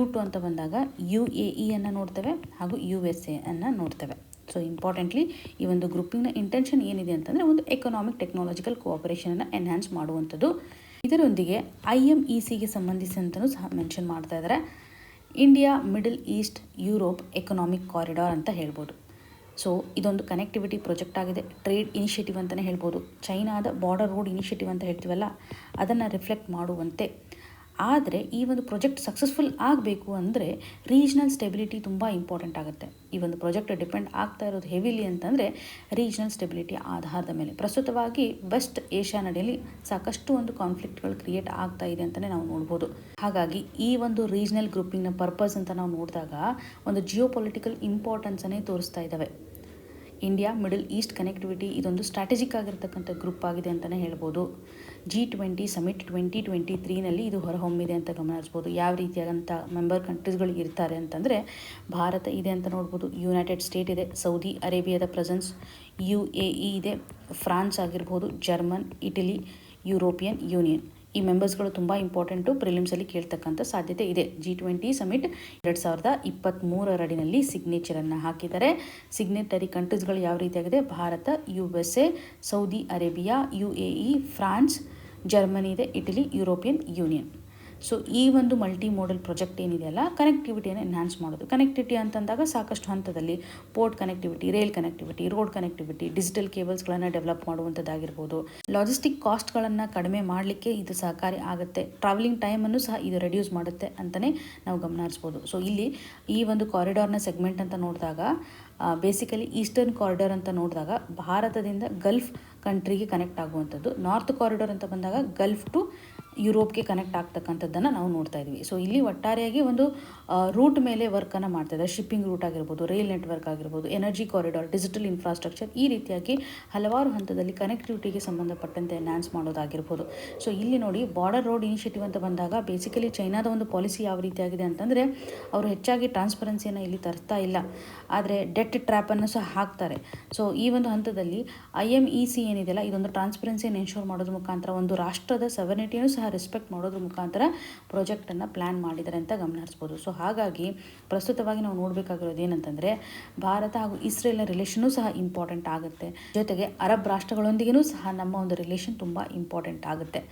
Speaker 1: U2 ಅಂತ ಬಂದಾಗ UAE ಅನ್ನು ನೋಡ್ತೇವೆ ಹಾಗೂ USA ಅನ್ನು ನೋಡ್ತೇವೆ. ಸೊ ಇಂಪಾರ್ಟೆಂಟ್ಲಿ ಈ ಒಂದು ಗ್ರೂಪಿಂಗ್ನ ಇಂಟೆನ್ಷನ್ ಏನಿದೆ ಅಂತಂದರೆ ಒಂದು ಎಕನಾಮಿಕ್ ಟೆಕ್ನಾಲಜಿಕಲ್ ಕೋಆಪರೇಷನನ್ನು ಎನ್ಹ್ಯಾನ್ಸ್ ಮಾಡುವಂಥದ್ದು. ಇದರೊಂದಿಗೆ IMECಗೆ ಸಂಬಂಧಿಸಿದಂತಲೂ ಸಹ ಮೆನ್ಷನ್ ಮಾಡ್ತಾ ಇದ್ದಾರೆ. India Middle East Europe Economic corridor ಅಂತ ಹೇಳ್ಬೋದು. ಸೊ ಇದೊಂದು ಕನೆಕ್ಟಿವಿಟಿ ಪ್ರಾಜೆಕ್ಟ್ ಆಗಿದೆ, ಟ್ರೇಡ್ ಇನಿಷಿಯೇಟಿವ್ ಅಂತಲೇ ಹೇಳ್ಬೋದು. ಚೈನಾದ ಬಾರ್ಡರ್ ರೋಡ್ ಇನಿಷಿಯೇಟಿವ್ ಅಂತ ಹೇಳ್ತೀವಲ್ಲ, ಅದನ್ನು ರಿಫ್ಲೆಕ್ಟ್ ಮಾಡುವಂತೆ. ಆದರೆ ಈ ಒಂದು ಪ್ರಾಜೆಕ್ಟ್ ಸಕ್ಸಸ್ಫುಲ್ ಆಗಬೇಕು ಅಂದರೆ ರೀಜ್ನಲ್ ಸ್ಟೆಬಿಲಿಟಿ ತುಂಬ ಇಂಪಾರ್ಟೆಂಟ್ ಆಗುತ್ತೆ. ಈ ಒಂದು ಪ್ರಾಜೆಕ್ಟ್ ಡಿಪೆಂಡ್ ಆಗ್ತಾ ಇರೋದು ಹೆವಿಲಿ ಅಂತಂದರೆ ರೀಜ್ನಲ್ ಸ್ಟೆಬಿಲಿಟಿ ಆಧಾರದ ಮೇಲೆ. ಪ್ರಸ್ತುತವಾಗಿ ವೆಸ್ಟ್ ಏಷ್ಯಾ ನಡೆಯಲ್ಲಿ ಸಾಕಷ್ಟು ಒಂದು ಕಾನ್ಫ್ಲಿಕ್ಟ್ಗಳು ಕ್ರಿಯೇಟ್ ಆಗ್ತಾ ಇದೆ ಅಂತಲೇ ನಾವು ನೋಡ್ಬೋದು. ಹಾಗಾಗಿ ಈ ಒಂದು ರೀಜ್ನಲ್ ಗ್ರೂಪಿಂಗ್ನ ಪರ್ಪಸ್ ಅಂತ ನಾವು ನೋಡಿದಾಗ ಒಂದು ಜಿಯೋ ಪೊಲಿಟಿಕಲ್ ಇಂಪಾರ್ಟೆನ್ಸನ್ನೇ ತೋರಿಸ್ತಾ ಇದ್ದಾವೆ. ಇಂಡಿಯಾ ಮಿಡಲ್ ಈಸ್ಟ್ ಕನೆಕ್ಟಿವಿಟಿ ಇದೊಂದು ಸ್ಟ್ರಾಟಜಿಕ್ ಆಗಿರ್ತಕ್ಕಂಥ ಗ್ರೂಪ್ ಆಗಿದೆ ಅಂತಲೇ ಹೇಳ್ಬೋದು. G20 ಸಮಿಟ್ 2023ನಲ್ಲಿ ಇದು ಹೊರಹೊಮ್ಮಿದೆ ಅಂತ ಗಮನಿಸ್ಬೋದು. ಯಾವ ರೀತಿಯಾದಂಥ ಮೆಂಬರ್ ಕಂಟ್ರೀಸ್ಗಳು ಇರ್ತಾರೆ ಅಂತಂದರೆ ಭಾರತ ಇದೆ ಅಂತ ನೋಡ್ಬೋದು, ಯುನೈಟೆಡ್ ಸ್ಟೇಟ್ ಇದೆ, ಸೌದಿ ಅರೇಬಿಯಾದ ಪ್ರೆಸೆನ್ಸ್, UAE ಇದೆ, ಫ್ರಾನ್ಸ್ ಆಗಿರ್ಬೋದು, ಜರ್ಮನ್, ಇಟಲಿ, ಯುರೋಪಿಯನ್ ಯೂನಿಯನ್. ಈ ಮೆಂಬರ್ಸ್ಗಳು ತುಂಬ ಇಂಪಾರ್ಟೆಂಟು, ಪ್ರಿಲಿಮ್ಸಲ್ಲಿ ಕೇಳ್ತಕ್ಕಂಥ ಸಾಧ್ಯತೆ ಇದೆ. G20 ಸಮಿಟ್ 2023 ಸಿಗ್ನೇಚರನ್ನು ಹಾಕಿದ್ದಾರೆ. ಸಿಗ್ನೇಟರಿ ಕಂಟ್ರೀಸ್ಗಳು ಯಾವ ರೀತಿಯಾಗಿದೆ? Bharat, USA, Saudi Arabia, UAE, France, Germany ಇದೆ, ಇಟಲಿ, ಯುರೋಪಿಯನ್ ಯೂನಿಯನ್. ಸೊ ಈ ಒಂದು ಮಲ್ಟಿ ಮೋಡಲ್ ಪ್ರಾಜೆಕ್ಟ್ ಏನಿದೆಯಲ್ಲ, ಕನೆಕ್ಟಿವಿಟಿಯನ್ನು ಎನ್ಹ್ಯಾನ್ಸ್ ಮಾಡೋದು. ಕನೆಕ್ಟಿವಿಟಿ ಅಂತಂದಾಗ ಸಾಕಷ್ಟು ಹಂತದಲ್ಲಿ port connectivity, rail connectivity, road connectivity, digital ಕೇಬಲ್ಸ್ಗಳನ್ನು ಡೆವಲಪ್ ಮಾಡುವಂಥದ್ದಾಗಿರ್ಬೋದು. ಲಾಜಿಸ್ಟಿಕ್ ಕಾಸ್ಟ್ಗಳನ್ನು ಕಡಿಮೆ ಮಾಡಲಿಕ್ಕೆ ಇದು ಸಹಕಾರಿ ಆಗುತ್ತೆ. ಟ್ರಾವೆಲಿಂಗ್ ಟೈಮನ್ನು ಸಹ ಇದು ರೆಡ್ಯೂಸ್ ಮಾಡುತ್ತೆ ಅಂತಲೇ ನಾವು ಗಮನ ಹರಿಸ್ಬೋದು. ಸೊ ಇಲ್ಲಿ ಈ ಒಂದು ಕಾರಿಡಾರ್ನ ಸೆಗ್ಮೆಂಟ್ ಅಂತ ನೋಡಿದಾಗ ಬೇಸಿಕಲಿ ಈಸ್ಟರ್ನ್ ಕಾರಿಡಾರ್ ಅಂತ ನೋಡಿದಾಗ ಭಾರತದಿಂದ ಗಲ್ಫ್ ಕಂಟ್ರಿಗೆ ಕನೆಕ್ಟ್ ಆಗುವಂಥದ್ದು. ನಾರ್ತ್ ಕಾರಿಡಾರ್ ಅಂತ ಬಂದಾಗ ಗಲ್ಫ್ ಟು ಯುರೋಪ್ಗೆ ಕನೆಕ್ಟ್ ಆಗ್ತಕ್ಕಂಥದ್ದನ್ನು ನಾವು ನೋಡ್ತಾ ಇದ್ವಿ. ಸೊ ಇಲ್ಲಿ ಒಟ್ಟಾರೆಯಾಗಿ ಒಂದು ರೂಟ್ ಮೇಲೆ ವರ್ಕನ್ನು ಮಾಡ್ತಾ ಇದ್ದಾರೆ. ಶಿಪ್ಪಿಂಗ್ ರೂಟ್ ಆಗಿರ್ಬೋದು, ರೈಲ್ ನೆಟ್ವರ್ಕ್ ಆಗಿರ್ಬೋದು, ಎನರ್ಜಿ ಕಾರಿಡಾರ್, ಡಿಜಿಟಲ್ ಇನ್ಫ್ರಾಸ್ಟ್ರಕ್ಚರ್, ಈ ರೀತಿಯಾಗಿ ಹಲವಾರು ಹಂತದಲ್ಲಿ ಕನೆಕ್ಟಿವಿಟಿಗೆ ಸಂಬಂಧಪಟ್ಟಂತೆ ಎನ್ಹ್ಯಾನ್ಸ್ ಮಾಡೋದಾಗಿರ್ಬೋದು. ಸೊ ಇಲ್ಲಿ ನೋಡಿ, ಬಾರ್ಡರ್ ರೋಡ್ ಇನಿಷಿಯೇಟಿವ್ ಅಂತ ಬಂದಾಗ ಬೇಸಿಕಲಿ ಚೈನಾದ ಒಂದು ಪಾಲಿಸಿ ಯಾವ ರೀತಿಯಾಗಿದೆ ಅಂತಂದರೆ ಅವರು ಹೆಚ್ಚಾಗಿ ಟ್ರಾನ್ಸ್ಪರೆನ್ಸಿಯನ್ನು ಇಲ್ಲಿ ತರ್ತಾ ಇಲ್ಲ, ಆದರೆ ಡೆಟ್ ಟ್ರ್ಯಾಪನ್ನು ಸಹ ಹಾಕ್ತಾರೆ. ಸೊ ಈ ಒಂದು ಹಂತದಲ್ಲಿ IMEC ಏನಿದೆಯಲ್ಲ ಇದೊಂದು ಟ್ರಾನ್ಸ್ಪರೆನ್ಸಿಯನ್ನು ಎನ್ಶೋರ್ ಮಾಡೋದ್ರ ಮುಖಾಂತರ ಒಂದು ರಾಷ್ಟ್ರದ ಸವರ್ನಿಟಿಯನ್ನು ಸಹ ರೆಸ್ಪೆಕ್ಟ್ ಮಾಡೋದ್ರ ಮುಖಾಂತರ ಪ್ರಾಜೆಕ್ಟನ್ನು ಪ್ಲ್ಯಾನ್ ಮಾಡಿದ್ದಾರೆ ಅಂತ ಗಮನಿಸ್ಬೋದು. ಸೊ ಹಾಗಾಗಿ ಪ್ರಸ್ತುತವಾಗಿ ನಾವು ನೋಡಬೇಕಾಗಿರೋದು ಏನಂತಂದರೆ ಭಾರತ ಹಾಗೂ ಇಸ್ರೇಲ್ನ ರಿಲೇಷನ್ನೂ ಸಹ ಇಂಪಾರ್ಟೆಂಟ್ ಆಗುತ್ತೆ. ಜೊತೆಗೆ ಅರಬ್ ರಾಷ್ಟ್ರಗಳೊಂದಿಗೂ ಸಹ ನಮ್ಮ ಒಂದು ರಿಲೇಷನ್ ತುಂಬ ಇಂಪಾರ್ಟೆಂಟ್ ಆಗುತ್ತೆ.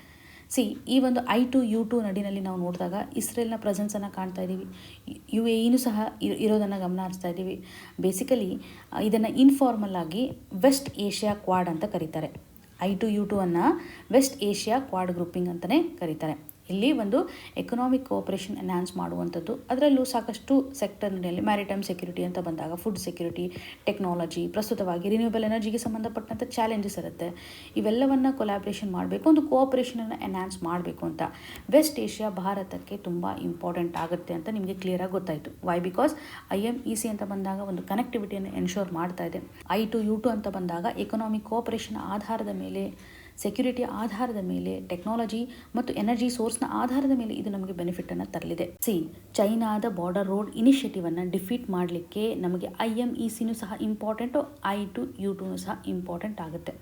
Speaker 1: ಈ ಒಂದು I-2 ನಡಿನಲ್ಲಿ ನಾವು ನೋಡಿದಾಗ ಇಸ್ರೇಲ್ನ ಪ್ರೆಸೆನ್ಸನ್ನು ಕಾಣ್ತಾ ಇದ್ದೀವಿ. UAEನೂ ಸಹ ಇರೋದನ್ನು ಗಮನ ಹರಿಸ್ತಾ ಇದ್ದೀವಿ. ಬೇಸಿಕಲಿ ಇದನ್ನು ಇನ್ಫಾರ್ಮಲ್ ಆಗಿ ವೆಸ್ಟ್ ಏಷ್ಯಾ ಕ್ವಾಡ್ ಅಂತ ಕರೀತಾರೆ. I-2 ಅನ್ನು ವೆಸ್ಟ್ ಏಷ್ಯಾ ಕ್ವಾಡ್ ಗ್ರೂಪಿಂಗ್ ಅಂತಲೇ ಕರೀತಾರೆ. ಇಲ್ಲಿ ಒಂದು ಎಕನಾಮಿಕ್ ಕೋಆಪರೇಷನ್ ಎನ್ಹಾನ್ಸ್ ಮಾಡುವಂಥದ್ದು, ಅದರಲ್ಲೂ ಸಾಕಷ್ಟು ಸೆಕ್ಟರ್ನಲ್ಲಿ ಮ್ಯಾರಿಟೈಮ್ ಸೆಕ್ಯೂರಿಟಿ ಅಂತ ಬಂದಾಗ ಫುಡ್ ಸೆಕ್ಯೂರಿಟಿ, ಟೆಕ್ನಾಲಜಿ, ಪ್ರಸ್ತುತವಾಗಿ ರಿನ್ಯೂಬಲ್ ಎನರ್ಜಿಗೆ ಸಂಬಂಧಪಟ್ಟಂಥ ಚಾಲೆಂಜಸ್ ಇರುತ್ತೆ. ಇವೆಲ್ಲವನ್ನು ಕೊಲಾಬ್ರೇಷನ್ ಮಾಡಬೇಕು, ಒಂದು ಕೋಆಪರೇಷನನ್ನು ಎನ್ಹಾನ್ಸ್ ಮಾಡಬೇಕು ಅಂತ ವೆಸ್ಟ್ ಏಷ್ಯಾ ಭಾರತಕ್ಕೆ ತುಂಬ ಇಂಪಾರ್ಟೆಂಟ್ ಆಗುತ್ತೆ ಅಂತ ನಿಮಗೆ ಕ್ಲಿಯರಾಗಿ ಗೊತ್ತಾಯಿತು. ವೈ? ಬಿಕಾಸ್ IMEC ಅಂತ ಬಂದಾಗ ಒಂದು ಕನೆಕ್ಟಿವಿಟಿಯನ್ನು ಎನ್ಶೋರ್ ಮಾಡ್ತಾ ಇದೆ. I-2 ಅಂತ ಬಂದಾಗ ಎಕನಾಮಿಕ್ ಕೋಆಪರೇಷನ್ ಆಧಾರದ ಮೇಲೆ, ಸೆಕ್ಯೂರಿಟಿ ಆಧಾರದ ಮೇಲೆ, ಟೆಕ್ನಾಲಜಿ ಮತ್ತು ಎನರ್ಜಿ ಸೋರ್ಸ್ನ ಆಧಾರದ ಮೇಲೆ ಇದು ನಮಗೆ ಬೆನಿಫಿಟನ್ನು ತರಲಿದೆ. ಚೈನಾದ ಬಾರ್ಡರ್ ರೋಡ್ ಇನಿಷಿಯೇಟಿವನ್ನು ಡಿಫೀಟ್ ಮಾಡಲಿಕ್ಕೆ ನಮಗೆ IMECನೂ ಸಹ ಇಂಪಾರ್ಟೆಂಟು, I-2 ಸಹ ಇಂಪಾರ್ಟೆಂಟ್ ಆಗುತ್ತೆ.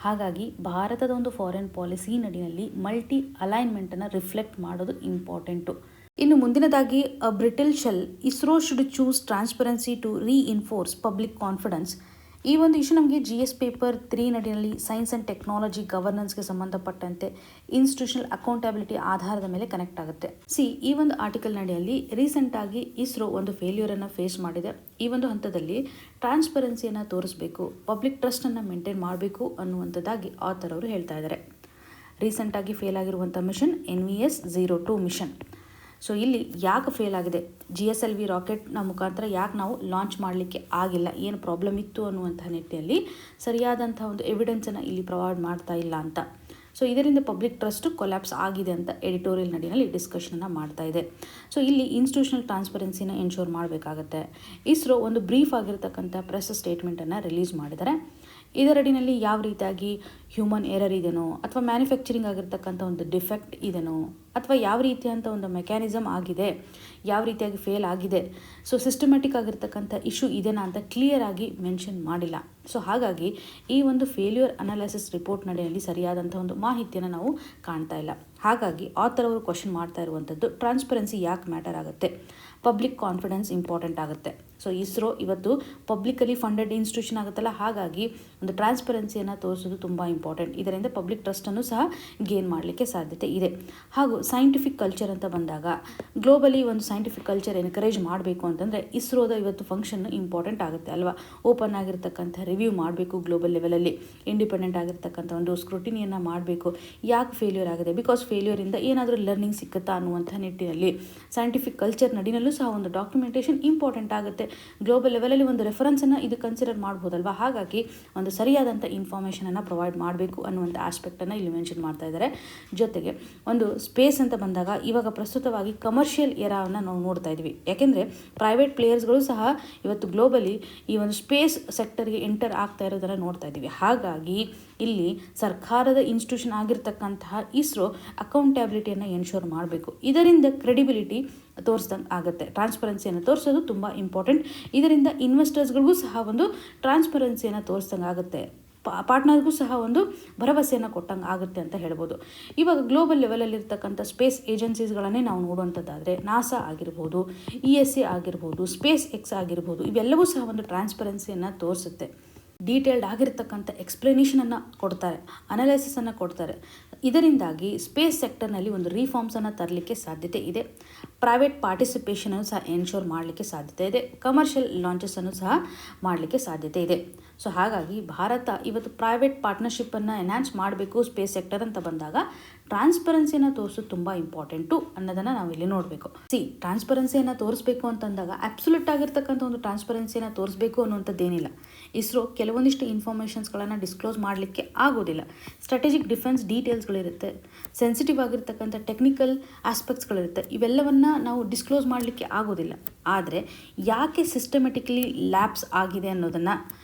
Speaker 1: ಹಾಗಾಗಿ ಭಾರತದ ಒಂದು ಫಾರಿನ್ ಪಾಲಿಸಿ ನಡಿನಲ್ಲಿ ಮಲ್ಟಿ ಅಲೈನ್ಮೆಂಟನ್ನು ರಿಫ್ಲೆಕ್ಟ್ ಮಾಡೋದು ಇಂಪಾರ್ಟೆಂಟು. ಇನ್ನು ಮುಂದಿನದಾಗಿ brittle shell ISRO should choose transparency to reinforce public confidence. ಈ ಒಂದು ಇಶ್ಯೂ ನಮಗೆ GS ಪೇಪರ್ 3 ನಡಿನಲ್ಲಿ ಸೈನ್ಸ್ ಆ್ಯಂಡ್ ಟೆಕ್ನಾಲಜಿ ಗವರ್ನೆನ್ಸ್ಗೆ ಸಂಬಂಧಪಟ್ಟಂತೆ ಇನ್ಸ್ಟಿಟ್ಯೂಷನಲ್ ಅಕೌಂಟಬಿಲಿಟಿ ಆಧಾರದ ಮೇಲೆ ಕನೆಕ್ಟ್ ಆಗುತ್ತೆ. ಈ ಒಂದು ಆರ್ಟಿಕಲ್ ನಡಿಯಲ್ಲಿ ರೀಸೆಂಟಾಗಿ ಇಸ್ರೋ ಒಂದು ಫೇಲ್ಯೂರನ್ನು ಫೇಸ್ ಮಾಡಿದೆ. ಈ ಒಂದು ಹಂತದಲ್ಲಿ ಟ್ರಾನ್ಸ್ಪರೆನ್ಸಿಯನ್ನು ತೋರಿಸಬೇಕು, ಪಬ್ಲಿಕ್ ಟ್ರಸ್ಟನ್ನು ಮೇಂಟೈನ್ ಮಾಡಬೇಕು ಅನ್ನುವಂಥದ್ದಾಗಿ ಆಥರ್ ಅವರು ಹೇಳ್ತಾ ಇದ್ದಾರೆ. ರೀಸೆಂಟಾಗಿ ಫೇಲ್ ಆಗಿರುವಂಥ ಮಿಷನ್ NVS-02 ಮಿಷನ್. ಇಲ್ಲಿ ಯಾಕೆ ಫೇಲ್ ಆಗಿದೆ, GSLV ರಾಕೆಟ್ನ ಮುಖಾಂತರ ಯಾಕೆ ನಾವು ಲಾಂಚ್ ಮಾಡಲಿಕ್ಕೆ ಆಗಿಲ್ಲ, ಏನು ಪ್ರಾಬ್ಲಮ್ ಇತ್ತು ಅನ್ನುವಂಥ ನಿಟ್ಟಿನಲ್ಲಿ ಸರಿಯಾದಂಥ ಒಂದು ಎವಿಡೆನ್ಸನ್ನು ಇಲ್ಲಿ ಪ್ರೊವೈಡ್ ಮಾಡ್ತಾ ಇಲ್ಲ ಅಂತ. ಇದರಿಂದ ಪಬ್ಲಿಕ್ ಟ್ರಸ್ಟ್ ಕೊಲ್ಯಾಪ್ಸ್ ಆಗಿದೆ ಅಂತ ಎಡಿಟೋರಿಯಲ್ ನಡಿನಲ್ಲಿ ಡಿಸ್ಕಷನ್ನ ಮಾಡ್ತಾ ಇದೆ. ಇಲ್ಲಿ ಇನ್ಸ್ಟಿಟ್ಯೂಷನಲ್ ಟ್ರಾನ್ಸ್ಪರೆನ್ಸಿನ ಎನ್ಶೋರ್ ಮಾಡಬೇಕಾಗತ್ತೆ. ಇಸ್ರೋ ಒಂದು ಬ್ರೀಫ್ ಆಗಿರತಕ್ಕಂಥ ಪ್ರೆಸ್ ಸ್ಟೇಟ್ಮೆಂಟನ್ನು ರಿಲೀಸ್ ಮಾಡಿದ್ದಾರೆ. ಇದರಡಿನಲ್ಲಿ ಯಾವ ರೀತಿಯಾಗಿ ಹ್ಯೂಮನ್ ಎರರ್ ಇದೆನೋ, ಅಥವಾ ಮ್ಯಾನುಫ್ಯಾಕ್ಚರಿಂಗ್ ಆಗಿರ್ತಕ್ಕಂಥ ಒಂದು ಡಿಫೆಕ್ಟ್ ಇದೆನೋ, ಅಥವಾ ಯಾವ ರೀತಿಯಂಥ ಒಂದು ಮೆಕ್ಯಾನಿಸಮ್ ಆಗಿದೆ, ಯಾವ ರೀತಿಯಾಗಿ ಫೇಲ್ ಆಗಿದೆ, ಸಿಸ್ಟಮ್ಯಾಟಿಕ್ ಆಗಿರ್ತಕ್ಕಂಥ ಇಶ್ಯೂ ಇದೆನಾ ಅಂತ ಕ್ಲಿಯರ್ ಆಗಿ ಮೆನ್ಷನ್ ಮಾಡಿಲ್ಲ. ಹಾಗಾಗಿ ಈ ಒಂದು ಫೇಲ್ಯೂರ್ ಅನಾಲಿಸಿಸ್ ರಿಪೋರ್ಟ್ ನಡೆಯಲ್ಲಿ ಸರಿಯಾದಂಥ ಒಂದು ಮಾಹಿತಿಯನ್ನು ನಾವು ಕಾಣ್ತಾ ಇಲ್ಲ. ಹಾಗಾಗಿ ಆಥರ್ ಅವರು ಕ್ವಶನ್ ಮಾಡ್ತಾ ಇರುವಂಥದ್ದು, ಟ್ರಾನ್ಸ್ಪರೆನ್ಸಿ ಯಾಕೆ ಮ್ಯಾಟರ್ ಆಗುತ್ತೆ, ಪಬ್ಲಿಕ್ ಕಾನ್ಫಿಡೆನ್ಸ್ ಇಂಪಾರ್ಟೆಂಟ್ ಆಗುತ್ತೆ. ಇಸ್ರೋ ಇವತ್ತು ಪಬ್ಲಿಕಲಿ ಫಂಡೆಡ್ ಇನ್ಸ್ಟಿಟ್ಯೂಷನ್ ಆಗುತ್ತಲ್ಲ, ಹಾಗಾಗಿ ಒಂದು ಟ್ರಾನ್ಸ್ಪರೆನ್ಸಿಯನ್ನು ತೋರಿಸೋದು ತುಂಬ ಇಂಪಾರ್ಟೆಂಟ್. ಇದರಿಂದ ಪಬ್ಲಿಕ್ ಟ್ರಸ್ಟನ್ನು ಸಹ ಗೇನ್ ಮಾಡಲಿಕ್ಕೆ ಸಾಧ್ಯತೆ ಇದೆ. ಹಾಗೂ ಸೈಂಟಿಫಿಕ್ ಕಲ್ಚರ್ ಅಂತ ಬಂದಾಗ ಗ್ಲೋಬಲಿ ಒಂದು ಸೈಂಟಿಫಿಕ್ ಕಲ್ಚರ್ ಎನ್ಕರೇಜ್ ಮಾಡಬೇಕು ಅಂತಂದರೆ ಇಸ್ರೋದ ಇವತ್ತು ಫಂಕ್ಷನ್ ಇಂಪಾರ್ಟೆಂಟ್ ಆಗುತ್ತೆ ಅಲ್ವಾ. ಓಪನ್ ಆಗಿರ್ತಕ್ಕಂಥ ರಿವ್ಯೂ ಮಾಡಬೇಕು, ಗ್ಲೋಬಲ್ ಲೆವೆಲಲ್ಲಿ ಇಂಡಿಪೆಂಡೆಂಟ್ ಆಗಿರ್ತಕ್ಕಂಥ ಒಂದು ಸ್ಕ್ರೂಟಿನಿಯನ್ನು ಮಾಡಬೇಕು. ಯಾಕೆ ಫೇಲ್ಯೂರ್ ಆಗಿದೆ, ಬಿಕಾಸ್ ಫೇಲ್ಯೂರಿಂದ ಏನಾದರೂ ಲರ್ನಿಂಗ್ ಸಿಕ್ಕುತ್ತಾ ಅನ್ನುವಂಥ ನಿಟ್ಟಿನಲ್ಲಿ ಸೈಂಟಿಫಿಕ್ ಕಲ್ಚರ್ ನಡಿನಲ್ಲೂ ಸಹ ಒಂದು ಡಾಕ್ಯುಮೆಂಟೇಷನ್ ಇಂಪಾರ್ಟೆಂಟ್ ಆಗುತ್ತೆ. ಗ್ಲೋಬಲ್ ಲೆವೆಲಲ್ಲಿ ಒಂದು ರೆಫರೆನ್ಸನ್ನು ಇದು ಕನ್ಸಿಡರ್ ಮಾಡ್ಬೋದಲ್ವಾ. ಹಾಗಾಗಿ ಒಂದು ಸರಿಯಾದಂಥ ಇನ್ಫಾರ್ಮೇಷನನ್ನು ಪ್ರೊವೈಡ್ ಮಾಡಬೇಕು ಅನ್ನುವಂಥ ಆಸ್ಪೆಕ್ಟನ್ನು ಇಲ್ಲಿ ಮೆನ್ಷನ್ ಮಾಡ್ತಾ ಇದ್ದಾರೆ. ಜೊತೆಗೆ ಒಂದು ಸ್ಪೇಸ್ ಅಂತ ಬಂದಾಗ ಇವಾಗ ಪ್ರಸ್ತುತವಾಗಿ ಕಮರ್ಷಿಯಲ್ ಏರಾವನ್ನು ನಾವು ನೋಡ್ತಾ ಇದ್ವಿ. ಯಾಕೆಂದರೆ ಪ್ರೈವೇಟ್ ಪ್ಲೇಯರ್ಸ್ಗಳು ಸಹ ಇವತ್ತು ಗ್ಲೋಬಲಿ ಈ ಒಂದು ಸ್ಪೇಸ್ ಸೆಕ್ಟರ್ಗೆ ಎಂಟರ್ ಆಗ್ತಾ ಇರೋದನ್ನು ನೋಡ್ತಾ ಇದ್ದೀವಿ. ಹಾಗಾಗಿ ಇಲ್ಲಿ ಸರ್ಕಾರದ ಇನ್ಸ್ಟಿಟ್ಯೂಷನ್ ಆಗಿರ್ತಕ್ಕಂತಹ ಇಸ್ರೋ ಅಕೌಂಟಬಿಲಿಟಿಯನ್ನು ಎನ್ಶೋರ್ ಮಾಡಬೇಕು. ಇದರಿಂದ ಕ್ರೆಡಿಬಿಲಿಟಿ ತೋರಿಸ್ದಂಗೆ ಆಗುತ್ತೆ. ಟ್ರಾನ್ಸ್ಪರೆನ್ಸಿಯನ್ನು ತೋರಿಸೋದು ತುಂಬ ಇಂಪಾರ್ಟೆಂಟ್. ಇದರಿಂದ ಇನ್ವೆಸ್ಟರ್ಸ್ಗಳಿಗೂ ಸಹ ಒಂದು ಟ್ರಾನ್ಸ್ಪರೆನ್ಸಿಯನ್ನು ತೋರಿಸ್ದಂಗೆ ಆಗುತ್ತೆ, ಪಾರ್ಟ್ನರ್ಗೂ ಸಹ ಒಂದು ಭರವಸೆಯನ್ನು ಕೊಟ್ಟಂಗೆ ಆಗುತ್ತೆ ಅಂತ ಹೇಳ್ಬೋದು. ಇವಾಗ ಗ್ಲೋಬಲ್ ಲೆವೆಲಲ್ಲಿರ್ತಕ್ಕಂಥ ಸ್ಪೇಸ್ ಏಜೆನ್ಸೀಸ್ಗಳನ್ನೇ ನಾವು ನೋಡುವಂಥದ್ದಾದರೆ NASA ಆಗಿರ್ಬೋದು, ESA ಆಗಿರ್ಬೋದು, SpaceX ಆಗಿರ್ಬೋದು, ಇವೆಲ್ಲವೂ ಸಹ ಒಂದು ಟ್ರಾನ್ಸ್ಪರೆನ್ಸಿಯನ್ನು ತೋರಿಸುತ್ತೆ. ಡೀಟೇಲ್ಡ್ ಆಗಿರ್ತಕ್ಕಂಥ ಎಕ್ಸ್ಪ್ಲನೇಷನನ್ನು ಕೊಡ್ತಾರೆ, ಅನಾಲಿಸಿಸನ್ನು ಕೊಡ್ತಾರೆ. ಇದರಿಂದಾಗಿ ಸ್ಪೇಸ್ ಸೆಕ್ಟರ್ನಲ್ಲಿ ಒಂದು ರಿಫಾರ್ಮ್ಸನ್ನು ತರಲಿಕ್ಕೆ ಸಾಧ್ಯತೆ ಇದೆ. ಪ್ರೈವೇಟ್ ಪಾರ್ಟಿಸಿಪೇಷನನ್ನು ಸಹ ಎನ್ಶೋರ್ ಮಾಡಲಿಕ್ಕೆ ಸಾಧ್ಯತೆ ಇದೆ. ಕಮರ್ಷಿಯಲ್ ಲಾಂಚಸನ್ನು ಸಹ ಮಾಡಲಿಕ್ಕೆ ಸಾಧ್ಯತೆ ಇದೆ. ಹಾಗಾಗಿ ಭಾರತ ಇವತ್ತು ಪ್ರೈವೇಟ್ ಪಾರ್ಟ್ನರ್ಶಿಪ್ಪನ್ನು ಎನ್ಹಾನ್ಸ್ ಮಾಡಬೇಕು ಸ್ಪೇಸ್ ಸೆಕ್ಟರ್ ಅಂತ ಬಂದಾಗ ಟ್ರಾನ್ಸ್ಪರೆನ್ಸಿಯನ್ನು ತೋರಿಸೋದು ತುಂಬ ಇಂಪಾರ್ಟೆಂಟು ಅನ್ನೋದನ್ನು ನಾವು ಇಲ್ಲಿ ನೋಡಬೇಕು. ಟ್ರಾನ್ಸ್ಪರೆನ್ಸಿಯನ್ನು ತೋರಿಸ್ಬೇಕು ಅಂತಂದಾಗ ಅಬ್ಸಲ್ಯೂಟ್ ಆಗಿರ್ತಕ್ಕಂಥ ಒಂದು ಟ್ರಾನ್ಸ್ಪರೆನ್ಸಿಯನ್ನು ತೋರಿಸಬೇಕು ಅನ್ನುವಂಥದ್ದೇನಿಲ್ಲ. ಇಸ್ರೋ ಕೆಲವೊಂದಿಷ್ಟು ಇನ್ಫಾರ್ಮೇಷನ್ಸ್ಗಳನ್ನು ಡಿಸ್ಕ್ಲೋಸ್ ಮಾಡಲಿಕ್ಕೆ ಆಗೋದಿಲ್ಲ. ಸ್ಟ್ರಾಟಜಿಕ್ ಡಿಫೆನ್ಸ್ ಡೀಟೇಲ್ಸ್ಗಳಿರುತ್ತೆ, ಸೆನ್ಸಿಟಿವ್ ಆಗಿರ್ತಕ್ಕಂಥ ಟೆಕ್ನಿಕಲ್ ಆಸ್ಪೆಕ್ಟ್ಸ್ಗಳಿರುತ್ತೆ. ಇವೆಲ್ಲವನ್ನು ನಾವು ಡಿಸ್ಕ್ಲೋಸ್ ಮಾಡಲಿಕ್ಕೆ ಆಗೋದಿಲ್ಲ. ಆದರೆ ಯಾಕೆ ಸಿಸ್ಟಮೆಟಿಕಲಿ ಲ್ಯಾಪ್ಸ್ ಆಗಿದೆ ಅನ್ನೋದನ್ನು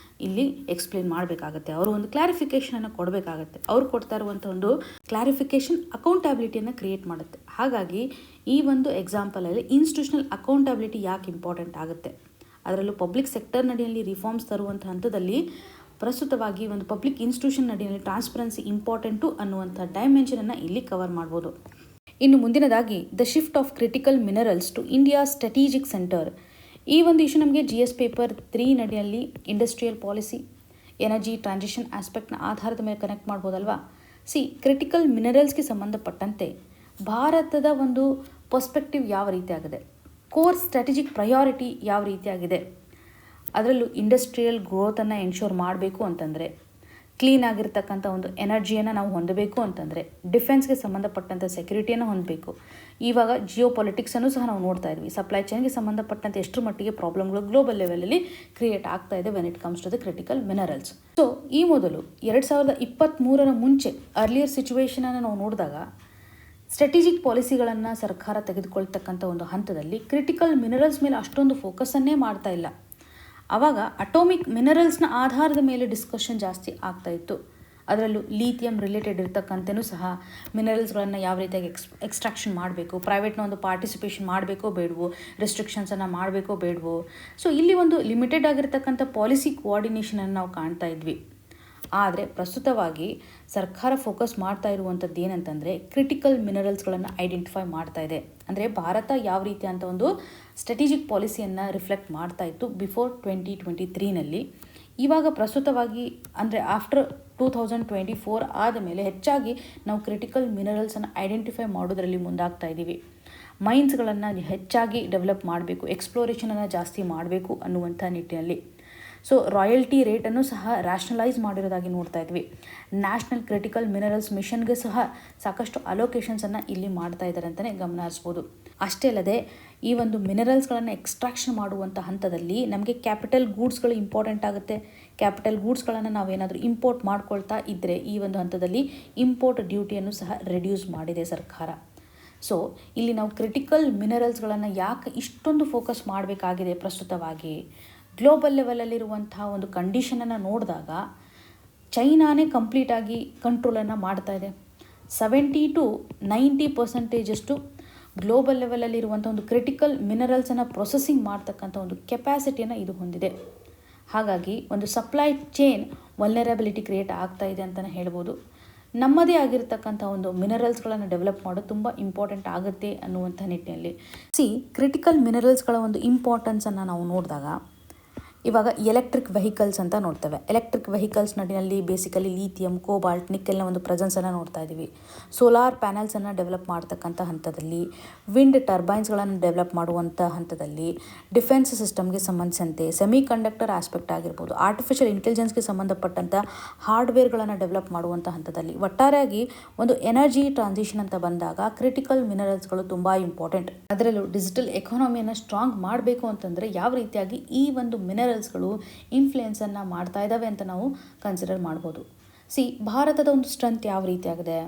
Speaker 1: ಇಲ್ಲಿ ಎಕ್ಸ್ಪ್ಲೇನ್ ಮಾಡಬೇಕಾಗತ್ತೆ. ಅವರು ಒಂದು ಕ್ಲಾರಿಫಿಕೇಷನನ್ನು ಕೊಡಬೇಕಾಗತ್ತೆ. ಅವ್ರು ಕೊಡ್ತಾ ಇರುವಂಥ ಒಂದು ಕ್ಲಾರಿಫಿಕೇಷನ್ ಅಕೌಂಟಬಿಲಿಟಿಯನ್ನು ಕ್ರಿಯೇಟ್ ಮಾಡುತ್ತೆ. ಹಾಗಾಗಿ ಈ ಒಂದು ಎಕ್ಸಾಂಪಲಲ್ಲಿ ಇನ್ಸ್ಟಿಟ್ಯೂಷನಲ್ ಅಕೌಂಟಬಿಲಿಟಿ ಯಾಕೆ ಇಂಪಾರ್ಟೆಂಟ್ ಆಗುತ್ತೆ, ಅದರಲ್ಲೂ ಪಬ್ಲಿಕ್ ಸೆಕ್ಟರ್ ನಡಿಯಲ್ಲಿ ರಿಫಾರ್ಮ್ಸ್ ತರುವಂಥ ಹಂತದಲ್ಲಿ ಪ್ರಸ್ತುತವಾಗಿ ಒಂದು ಪಬ್ಲಿಕ್ ಇನ್ಸ್ಟಿಟ್ಯೂಷನ್ ಅಡಿಯಲ್ಲಿ ಟ್ರಾನ್ಸ್ಪರೆನ್ಸಿ ಇಂಪಾರ್ಟೆಂಟು ಅನ್ನುವಂಥ ಡೈಮೆನ್ಷನನ್ನು ಇಲ್ಲಿ ಕವರ್ ಮಾಡ್ಬೋದು. ಇನ್ನು ಮುಂದಿನದಾಗಿ the shift of critical minerals to India strategic centre. ಈ ಒಂದು ಇಶ್ಯೂ ನಮಗೆ GS ಪೇಪರ್ 3 ನಡಿಯಲ್ಲಿ ಇಂಡಸ್ಟ್ರಿಯಲ್ ಪಾಲಿಸಿ ಎನರ್ಜಿ ಟ್ರಾನ್ಸಿಷನ್ ಆಸ್ಪೆಕ್ಟ್ನ ಆಧಾರದ ಮೇಲೆ ಕನೆಕ್ಟ್ ಮಾಡ್ಬೋದಲ್ವಾ. ಕ್ರಿಟಿಕಲ್ ಮಿನರಲ್ಸ್ಗೆ ಸಂಬಂಧಪಟ್ಟಂತೆ ಭಾರತದ ಒಂದು ಪರ್ಸ್ಪೆಕ್ಟಿವ್ ಯಾವ ರೀತಿಯಾಗಿದೆ, ಕೋರ್ ಸ್ಟ್ರಾಟಜಿಕ್ ಪ್ರಯಾರಿಟಿ ಯಾವ ರೀತಿಯಾಗಿದೆ, ಅದರಲ್ಲೂ ಇಂಡಸ್ಟ್ರಿಯಲ್ ಗ್ರೋತನ್ನು ಎನ್ಶೋರ್ ಮಾಡಬೇಕು ಅಂತಂದರೆ, ಕ್ಲೀನ್ ಆಗಿರ್ತಕ್ಕಂಥ ಒಂದು ಎನರ್ಜಿಯನ್ನು ನಾವು ಹೊಂದಬೇಕು ಅಂತಂದರೆ, ಡಿಫೆನ್ಸ್ಗೆ ಸಂಬಂಧಪಟ್ಟಂಥ ಸೆಕ್ಯೂರಿಟಿಯನ್ನು ಹೊಂದಬೇಕು. ಇವಾಗ ಜಿಯೋ ಪೊಲಿಟಿಕ್ಸನ್ನು ಸಹ ನಾವು ನೋಡ್ತಾ ಇದ್ವಿ. ಸಪ್ಲೈ ಚೈನ್ಗೆ ಸಂಬಂಧಪಟ್ಟಂತೆ ಎಷ್ಟರ ಮಟ್ಟಿಗೆ ಪ್ರಾಬ್ಲಮ್ಗಳು ಗ್ಲೋಬಲ್ ಲೆವೆಲಲ್ಲಿ ಕ್ರಿಯೇಟ್ ಆಗ್ತಾ ಇದೆ when it comes to the critical minerals. So ಈ ಮೊದಲು 2023 ಮುಂಚೆ ಅರ್ಲಿಯರ್ ಸಿಚುವೇಷನನ್ನು ನಾವು ನೋಡಿದಾಗ ಸ್ಟ್ರಾಟಜಿಕ್ ಪಾಲಿಸಿಗಳನ್ನು ಸರ್ಕಾರ ತೆಗೆದುಕೊಳ್ತಕ್ಕಂಥ ಒಂದು ಹಂತದಲ್ಲಿ ಕ್ರಿಟಿಕಲ್ ಮಿನರಲ್ಸ್ ಮೇಲೆ ಅಷ್ಟೊಂದು ಫೋಕಸನ್ನೇ ಮಾಡ್ತಾ ಇಲ್ಲ. ಆವಾಗ ಅಟೋಮಿಕ್ ಮಿನರಲ್ಸ್ನ ಆಧಾರದ ಮೇಲೆ ಡಿಸ್ಕಷನ್ ಜಾಸ್ತಿ ಆಗ್ತಾ ಇತ್ತು. ಅದರಲ್ಲೂ ಲೀಥಿಯಂ ರಿಲೇಟೆಡ್ ಇರ್ತಕ್ಕಂಥನೂ ಸಹ ಮಿನರಲ್ಸ್ಗಳನ್ನು ಯಾವ ರೀತಿಯಾಗಿ ಎಕ್ಸ್ಟ್ರಾಕ್ಷನ್ ಮಾಡಬೇಕು, ಪ್ರೈವೇಟ್ನ ಒಂದು ಪಾರ್ಟಿಸಿಪೇಷನ್ ಮಾಡಬೇಕೋ ಬೇಡವೋ, ರೆಸ್ಟ್ರಿಕ್ಷನ್ಸನ್ನು ಮಾಡಬೇಕೋ ಬೇಡವೋ. ಸೊ ಇಲ್ಲಿ ಒಂದು ಲಿಮಿಟೆಡ್ ಆಗಿರ್ತಕ್ಕಂಥ ಪಾಲಿಸಿ ಕೋಆರ್ಡಿನೇಷನನ್ನು ನಾವು ಕಾಣ್ತಾ ಇದ್ವಿ. ಆದರೆ ಪ್ರಸ್ತುತವಾಗಿ ಸರ್ಕಾರ ಫೋಕಸ್ ಮಾಡ್ತಾ ಇರುವಂಥದ್ದು ಏನಂತಂದರೆ ಕ್ರಿಟಿಕಲ್ ಮಿನರಲ್ಸ್ಗಳನ್ನು ಐಡೆಂಟಿಫೈ ಮಾಡ್ತಾ ಇದೆ. ಅಂದರೆ ಭಾರತ ಯಾವ ರೀತಿ ಅಂತ ಒಂದು ಸ್ಟ್ರಾಟಜಿಕ್ ಪಾಲಿಸಿಯನ್ನು ರಿಫ್ಲೆಕ್ಟ್ ಮಾಡ್ತಾ ಇತ್ತು ಬಿಫೋರ್ 2023ನಲ್ಲಿ. ಇವಾಗ ಪ್ರಸ್ತುತವಾಗಿ ಅಂದರೆ ಆಫ್ಟರ್ 2024 ಆದ ಮೇಲೆ ಹೆಚ್ಚಾಗಿ ನಾವು ಕ್ರಿಟಿಕಲ್ ಮಿನರಲ್ಸನ್ನು ಐಡೆಂಟಿಫೈ ಮಾಡೋದರಲ್ಲಿ ಮುಂದಾಗ್ತಾ ಇದ್ದೀವಿ. ಮೈನ್ಸ್ಗಳನ್ನು ಹೆಚ್ಚಾಗಿ ಡೆವಲಪ್ ಮಾಡಬೇಕು, ಎಕ್ಸ್ಪ್ಲೋರೇಷನನ್ನು ಜಾಸ್ತಿ ಮಾಡಬೇಕು ಅನ್ನುವಂಥ ನಿಟ್ಟಿನಲ್ಲಿ. ಸೊ ರಾಯಲ್ಟಿ ರೇಟನ್ನು ಸಹ ರ್ಯಾಷನಲೈಸ್ ಮಾಡಿರೋದಾಗಿ ನೋಡ್ತಾ ಇದ್ವಿ. ನ್ಯಾಷನಲ್ ಕ್ರಿಟಿಕಲ್ ಮಿನರಲ್ಸ್ ಮಿಷನ್ಗೆ ಸಹ ಸಾಕಷ್ಟು ಅಲೋಕೇಶನ್ಸನ್ನು ಇಲ್ಲಿ ಮಾಡ್ತಾ ಇದ್ದಾರೆ ಅಂತಲೇ ಗಮನ ಹರಿಸ್ಬೋದು. ಅಷ್ಟೇ ಅಲ್ಲದೆ ಈ ಒಂದು ಮಿನರಲ್ಸ್ಗಳನ್ನು ಎಕ್ಸ್ಟ್ರಾಕ್ಷನ್ ಮಾಡುವಂಥ ಹಂತದಲ್ಲಿ ನಮಗೆ ಕ್ಯಾಪಿಟಲ್ ಗೂಡ್ಸ್ಗಳು ಇಂಪಾರ್ಟೆಂಟ್ ಆಗುತ್ತೆ. ಕ್ಯಾಪಿಟಲ್ ಗೂಡ್ಸ್ಗಳನ್ನು ನಾವೇನಾದರೂ ಇಂಪೋರ್ಟ್ ಮಾಡ್ಕೊಳ್ತಾ ಇದ್ದರೆ ಈ ಒಂದು ಹಂತದಲ್ಲಿ ಇಂಪೋರ್ಟ್ ಡ್ಯೂಟಿಯನ್ನು ಸಹ ರಿಡ್ಯೂಸ್ ಮಾಡಿದೆ ಸರ್ಕಾರ. ಸೊ ಇಲ್ಲಿ ನಾವು ಕ್ರಿಟಿಕಲ್ ಮಿನರಲ್ಸ್ಗಳನ್ನು ಯಾಕೆ ಇಷ್ಟೊಂದು ಫೋಕಸ್ ಮಾಡಬೇಕಾಗಿದೆ, ಪ್ರಸ್ತುತವಾಗಿ ಗ್ಲೋಬಲ್ ಲೆವೆಲಲ್ಲಿರುವಂಥ ಒಂದು ಕಂಡೀಷನನ್ನು ನೋಡಿದಾಗ ಚೈನಾನೇ ಕಂಪ್ಲೀಟಾಗಿ ಕಂಟ್ರೋಲನ್ನು ಮಾಡ್ತಾ ಇದೆ. 70 to 90% ಗ್ಲೋಬಲ್ ಲೆವೆಲಲ್ಲಿರುವಂಥ ಒಂದು ಕ್ರಿಟಿಕಲ್ ಮಿನರಲ್ಸನ್ನು ಪ್ರೊಸೆಸಿಂಗ್ ಮಾಡ್ತಕ್ಕಂಥ ಒಂದು ಕೆಪಾಸಿಟಿಯನ್ನು ಇದು ಹೊಂದಿದೆ. ಹಾಗಾಗಿ ಒಂದು ಸಪ್ಲೈ ಚೈನ್ ವಲ್ನರಬಿಲಿಟಿ ಕ್ರಿಯೇಟ್ ಆಗ್ತಾ ಇದೆ ಅಂತಲೇ ಹೇಳ್ಬೋದು. ನಮ್ಮದೇ ಆಗಿರ್ತಕ್ಕಂಥ ಒಂದು ಮಿನರಲ್ಸ್ಗಳನ್ನು ಡೆವಲಪ್ ಮಾಡೋದು ತುಂಬ ಇಂಪಾರ್ಟೆಂಟ್ ಆಗುತ್ತೆ ಅನ್ನುವಂಥ ನಿಟ್ಟಿನಲ್ಲಿ ಕ್ರಿಟಿಕಲ್ ಮಿನರಲ್ಸ್ಗಳ ಒಂದು ಇಂಪಾರ್ಟೆನ್ಸನ್ನು ನಾವು ನೋಡಿದಾಗ ಇವಾಗ ಎಲೆಕ್ಟ್ರಿಕ್ ವೆಹಿಕಲ್ಸ್ ಅಂತ ನೋಡ್ತೇವೆ. ಎಲೆಕ್ಟ್ರಿಕ್ ವೆಹಿಕಲ್ಸ್ ನಡಿನಲ್ಲಿ ಬೇಸಿಕಲಿ ಲೀಥಿಯಂ, ಕೋಬಾಲ್ಟ್, ನಿಕ್ಕೆಲ್ನ ಒಂದು ಪ್ರೆಸೆನ್ಸನ್ನು ನೋಡ್ತಾ ಇದ್ದೀವಿ. ಸೋಲಾರ್ ಪ್ಯಾನಲ್ಸನ್ನು ಡೆವಲಪ್ ಮಾಡ್ತಕ್ಕಂಥ ಹಂತದಲ್ಲಿ, ವಿಂಡ್ ಟರ್ಬೈನ್ಸ್ಗಳನ್ನು ಡೆವಲಪ್ ಮಾಡುವಂಥ ಹಂತದಲ್ಲಿ, ಡಿಫೆನ್ಸ್ ಸಿಸ್ಟಮ್ಗೆ ಸಂಬಂಧಿಸಿದಂತೆ ಸೆಮಿ ಕಂಡಕ್ಟರ್ ಆಸ್ಪೆಕ್ಟ್ ಆಗಿರ್ಬೋದು, ಆರ್ಟಿಫಿಷಿಯಲ್ ಇಂಟೆಲಿಜೆನ್ಸ್ಗೆ ಸಂಬಂಧಪಟ್ಟಂಥ ಹಾರ್ಡ್ವೇರ್ಗಳನ್ನು ಡೆವಲಪ್ ಮಾಡುವಂಥ ಹಂತದಲ್ಲಿ, ಒಟ್ಟಾರೆಯಾಗಿ ಒಂದು ಎನರ್ಜಿ ಟ್ರಾನ್ಸಿಷನ್ ಅಂತ ಬಂದಾಗ ಕ್ರಿಟಿಕಲ್ ಮಿನರಲ್ಸ್ಗಳು ತುಂಬ ಇಂಪಾರ್ಟೆಂಟ್. ಅದರಲ್ಲೂ ಡಿಜಿಟಲ್ ಎಕಾನಮಿಯನ್ನು ಸ್ಟ್ರಾಂಗ್ ಮಾಡಬೇಕು ಅಂತಂದರೆ ಯಾವ ರೀತಿಯಾಗಿ ಈ ಒಂದು ಮಿನರಲ್ಸ್ಗಳು ಇನ್ಫ್ಲುಯೆನ್ಸನ್ನು ಮಾಡ್ತಾ ಇದ್ದಾವೆ ಅಂತ ನಾವು ಕನ್ಸಿಡರ್ ಮಾಡ್ಬೋದು. ಭಾರತದ ಒಂದು ಸ್ಟ್ರೆಂತ್ ಯಾವ ರೀತಿಯಾಗಿದೆ,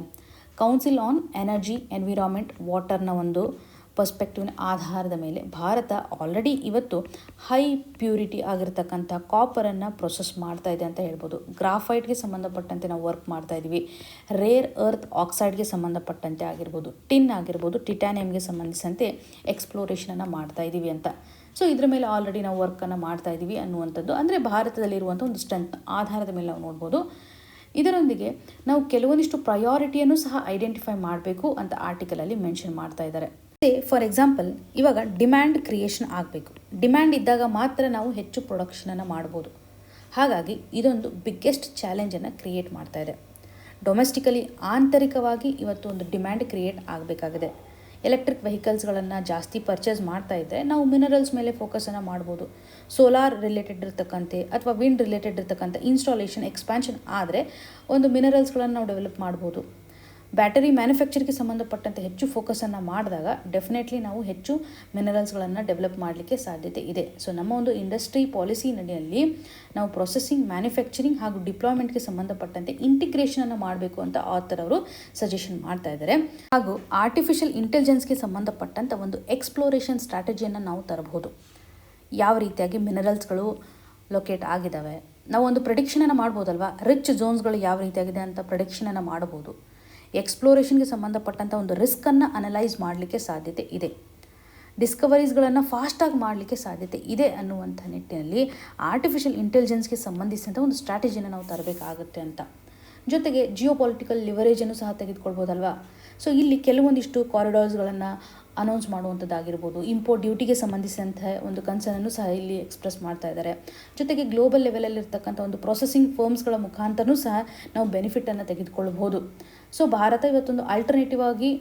Speaker 1: ಕೌನ್ಸಿಲ್ ಆನ್ ಎನರ್ಜಿ, ಎನ್ವಿರಾನ್ಮೆಂಟ್, ವಾಟರ್ನ ಒಂದು ಪರ್ಸ್ಪೆಕ್ಟಿವ್ನ ಆಧಾರದ ಮೇಲೆ ಭಾರತ ಆಲ್ರೆಡಿ ಇವತ್ತು ಹೈ ಪ್ಯೂರಿಟಿ ಆಗಿರ್ತಕ್ಕಂಥ ಕಾಪರನ್ನು ಪ್ರೊಸೆಸ್ ಮಾಡ್ತಾ ಇದೆ ಅಂತ ಹೇಳ್ಬೋದು. ಗ್ರಾಫೈಟ್ಗೆ ಸಂಬಂಧಪಟ್ಟಂತೆ ನಾವು ವರ್ಕ್ ಮಾಡ್ತಾ ಇದ್ದೀವಿ. ರೇರ್ ಅರ್ತ್ ಆಕ್ಸೈಡ್ಗೆ ಸಂಬಂಧಪಟ್ಟಂತೆ ಆಗಿರ್ಬೋದು, ಟಿನ್ ಆಗಿರ್ಬೋದು, ಟಿಟಾನಿಯಮ್ಗೆ ಸಂಬಂಧಿಸಿದಂತೆ ಎಕ್ಸ್ಪ್ಲೋರೇಷನನ್ನು ಮಾಡ್ತಾ ಇದ್ದೀವಿ ಅಂತ. ಸೊ ಇದ್ರ ಮೇಲೆ ಆಲ್ರೆಡಿ ನಾವು ವರ್ಕನ್ನು ಮಾಡ್ತಾ ಇದ್ದೀವಿ ಅನ್ನುವಂಥದ್ದು ಅಂದರೆ ಭಾರತದಲ್ಲಿರುವಂಥ ಒಂದು ಸ್ಟ್ರೆಂತ್ ಆಧಾರದ ಮೇಲೆ ನಾವು ನೋಡ್ಬೋದು. ಇದರೊಂದಿಗೆ ನಾವು ಕೆಲವೊಂದಿಷ್ಟು ಪ್ರಯಾರಿಟಿಯನ್ನು ಸಹ ಐಡೆಂಟಿಫೈ ಮಾಡಬೇಕು ಅಂತ ಆರ್ಟಿಕಲಲ್ಲಿ ಮೆನ್ಷನ್ ಮಾಡ್ತಾ ಇದ್ದಾರೆ. ಫಾರ್ ಎಕ್ಸಾಂಪಲ್, ಇವಾಗ ಡಿಮ್ಯಾಂಡ್ ಕ್ರಿಯೇಷನ್ ಆಗಬೇಕು. ಡಿಮ್ಯಾಂಡ್ ಇದ್ದಾಗ ಮಾತ್ರ ನಾವು ಹೆಚ್ಚು ಪ್ರೊಡಕ್ಷನನ್ನು ಮಾಡ್ಬೋದು. ಹಾಗಾಗಿ ಇದೊಂದು ಬಿಗ್ಗೆಸ್ಟ್ ಚಾಲೆಂಜನ್ನು ಕ್ರಿಯೇಟ್ ಮಾಡ್ತಾ ಇದೆ. ಡೊಮೆಸ್ಟಿಕಲಿ ಆಂತರಿಕವಾಗಿ ಇವತ್ತು ಒಂದು ಡಿಮ್ಯಾಂಡ್ ಕ್ರಿಯೇಟ್ ಆಗಬೇಕಾಗಿದೆ. ಎಲೆಕ್ಟ್ರಿಕ್ ವೆಹಿಕಲ್ಸ್ಗಳನ್ನು ಜಾಸ್ತಿ ಪರ್ಚೇಸ್ ಮಾಡ್ತಾ ಇದ್ದರೆ ನಾವು ಮಿನರಲ್ಸ್ ಮೇಲೆ ಫೋಕಸನ್ನು ಮಾಡ್ಬೋದು. ಸೋಲಾರ್ ರಿಲೇಟೆಡ್ ಇರ್ತಕ್ಕಂತೆ ಅಥವಾ ವಿಂಡ್ ರಿಲೇಟೆಡ್ ಇರ್ತಕ್ಕಂಥ ಇನ್ಸ್ಟಾಲೇಷನ್ ಎಕ್ಸ್ಪ್ಯಾನ್ಷನ್ ಆದರೆ ಒಂದು ಮಿನರಲ್ಸ್ಗಳನ್ನು ನಾವು ಡೆವಲಪ್ ಮಾಡ್ಬೋದು. ಬ್ಯಾಟರಿ ಮ್ಯಾನುಫ್ಯಾಕ್ಚರ್ಗೆ ಸಂಬಂಧಪಟ್ಟಂತೆ ಹೆಚ್ಚು ಫೋಕಸನ್ನು ಮಾಡಿದಾಗ ಡೆಫಿನೆಟ್ಲಿ ನಾವು ಹೆಚ್ಚು ಮಿನರಲ್ಸ್ಗಳನ್ನು ಡೆವಲಪ್ ಮಾಡಲಿಕ್ಕೆ ಸಾಧ್ಯತೆ ಇದೆ. ಸೊ ನಮ್ಮ ಒಂದು ಇಂಡಸ್ಟ್ರಿ ಪಾಲಿಸಿ ನಡೆಯಲ್ಲಿ ನಾವು ಪ್ರೊಸೆಸಿಂಗ್, ಮ್ಯಾನುಫ್ಯಾಕ್ಚರಿಂಗ್ ಹಾಗೂ ಡಿಪ್ಲಾಯ್ಮೆಂಟ್ಗೆ ಸಂಬಂಧಪಟ್ಟಂತೆ ಇಂಟಿಗ್ರೇಷನನ್ನು ಮಾಡಬೇಕು ಅಂತ ಆಥರ್ ಅವರು ಸಜೆಷನ್ ಮಾಡ್ತಾ ಇದ್ದಾರೆ. ಹಾಗೂ ಆರ್ಟಿಫಿಷಿಯಲ್ ಇಂಟೆಲಿಜೆನ್ಸ್ಗೆ ಸಂಬಂಧಪಟ್ಟಂಥ ಒಂದು ಎಕ್ಸ್ಪ್ಲೋರೇಷನ್ ಸ್ಟ್ರಾಟಜಿಯನ್ನು ನಾವು ತರಬಹುದು. ಯಾವ ರೀತಿಯಾಗಿ ಮಿನರಲ್ಸ್ಗಳು ಲೊಕೇಟ್ ಆಗಿದ್ದಾವೆ, ನಾವು ಒಂದು ಪ್ರೆಡಿಕ್ಷನನ್ನು ಮಾಡ್ಬೋದಲ್ವಾ, ರಿಚ್ ಝೋನ್ಸ್ಗಳು ಯಾವ ರೀತಿಯಾಗಿದೆ ಅಂತ ಪ್ರೆಡಿಕ್ಷನನ್ನು ಮಾಡಬಹುದು. ಎಕ್ಸ್ಪ್ಲೋರೇಷನ್ಗೆ ಸಂಬಂಧಪಟ್ಟಂಥ ಒಂದು ರಿಸ್ಕನ್ನು ಅನಲೈಸ್ ಮಾಡಲಿಕ್ಕೆ ಸಾಧ್ಯತೆ ಇದೆ. ಡಿಸ್ಕವರೀಸ್ಗಳನ್ನು ಫಾಸ್ಟಾಗಿ ಮಾಡಲಿಕ್ಕೆ ಸಾಧ್ಯತೆ ಇದೆ ಅನ್ನುವಂಥ ನಿಟ್ಟಿನಲ್ಲಿ ಆರ್ಟಿಫಿಷಿಯಲ್ ಇಂಟೆಲಿಜೆನ್ಸ್ಗೆ ಸಂಬಂಧಿಸಿದಂಥ ಒಂದು ಸ್ಟ್ರಾಟಜಿನ ನಾವು ತರಬೇಕಾಗುತ್ತೆ ಅಂತ. ಜೊತೆಗೆ ಜಿಯೋಪೊಲಿಟಿಕಲ್ ಲಿವರೇಜನ್ನು ಸಹ ತೆಗೆದುಕೊಳ್ಬೋದಲ್ವಾ. ಸೊ ಇಲ್ಲಿ ಕೆಲವೊಂದಿಷ್ಟು ಕಾರಿಡಾರ್ಸ್ಗಳನ್ನು ಅನೌನ್ಸ್ ಮಾಡುವಂಥದ್ದಾಗಿರ್ಬೋದು, ಇಂಪೋರ್ಟ್ ಡ್ಯೂಟಿಗೆ ಸಂಬಂಧಿಸಿದಂಥ ಒಂದು ಕನ್ಸರ್ನನ್ನು ಸಹ ಇಲ್ಲಿ ಎಕ್ಸ್ಪ್ರೆಸ್ ಮಾಡ್ತಾ ಇದ್ದಾರೆ. ಜೊತೆಗೆ ಗ್ಲೋಬಲ್ ಲೆವೆಲಲ್ಲಿರ್ತಕ್ಕಂಥ ಒಂದು ಪ್ರೊಸೆಸಿಂಗ್ ಫರ್ಮ್ಸ್ಗಳ ಮುಖಾಂತರನೂ ಸಹ ನಾವು ಬೆನಿಫಿಟನ್ನು ತೆಗೆದುಕೊಳ್ಬೋದು. ಸೊ ಭಾರತ ಇವತ್ತೊಂದು ಆಲ್ಟರ್ನೇಟಿವ್ ಆಗಿ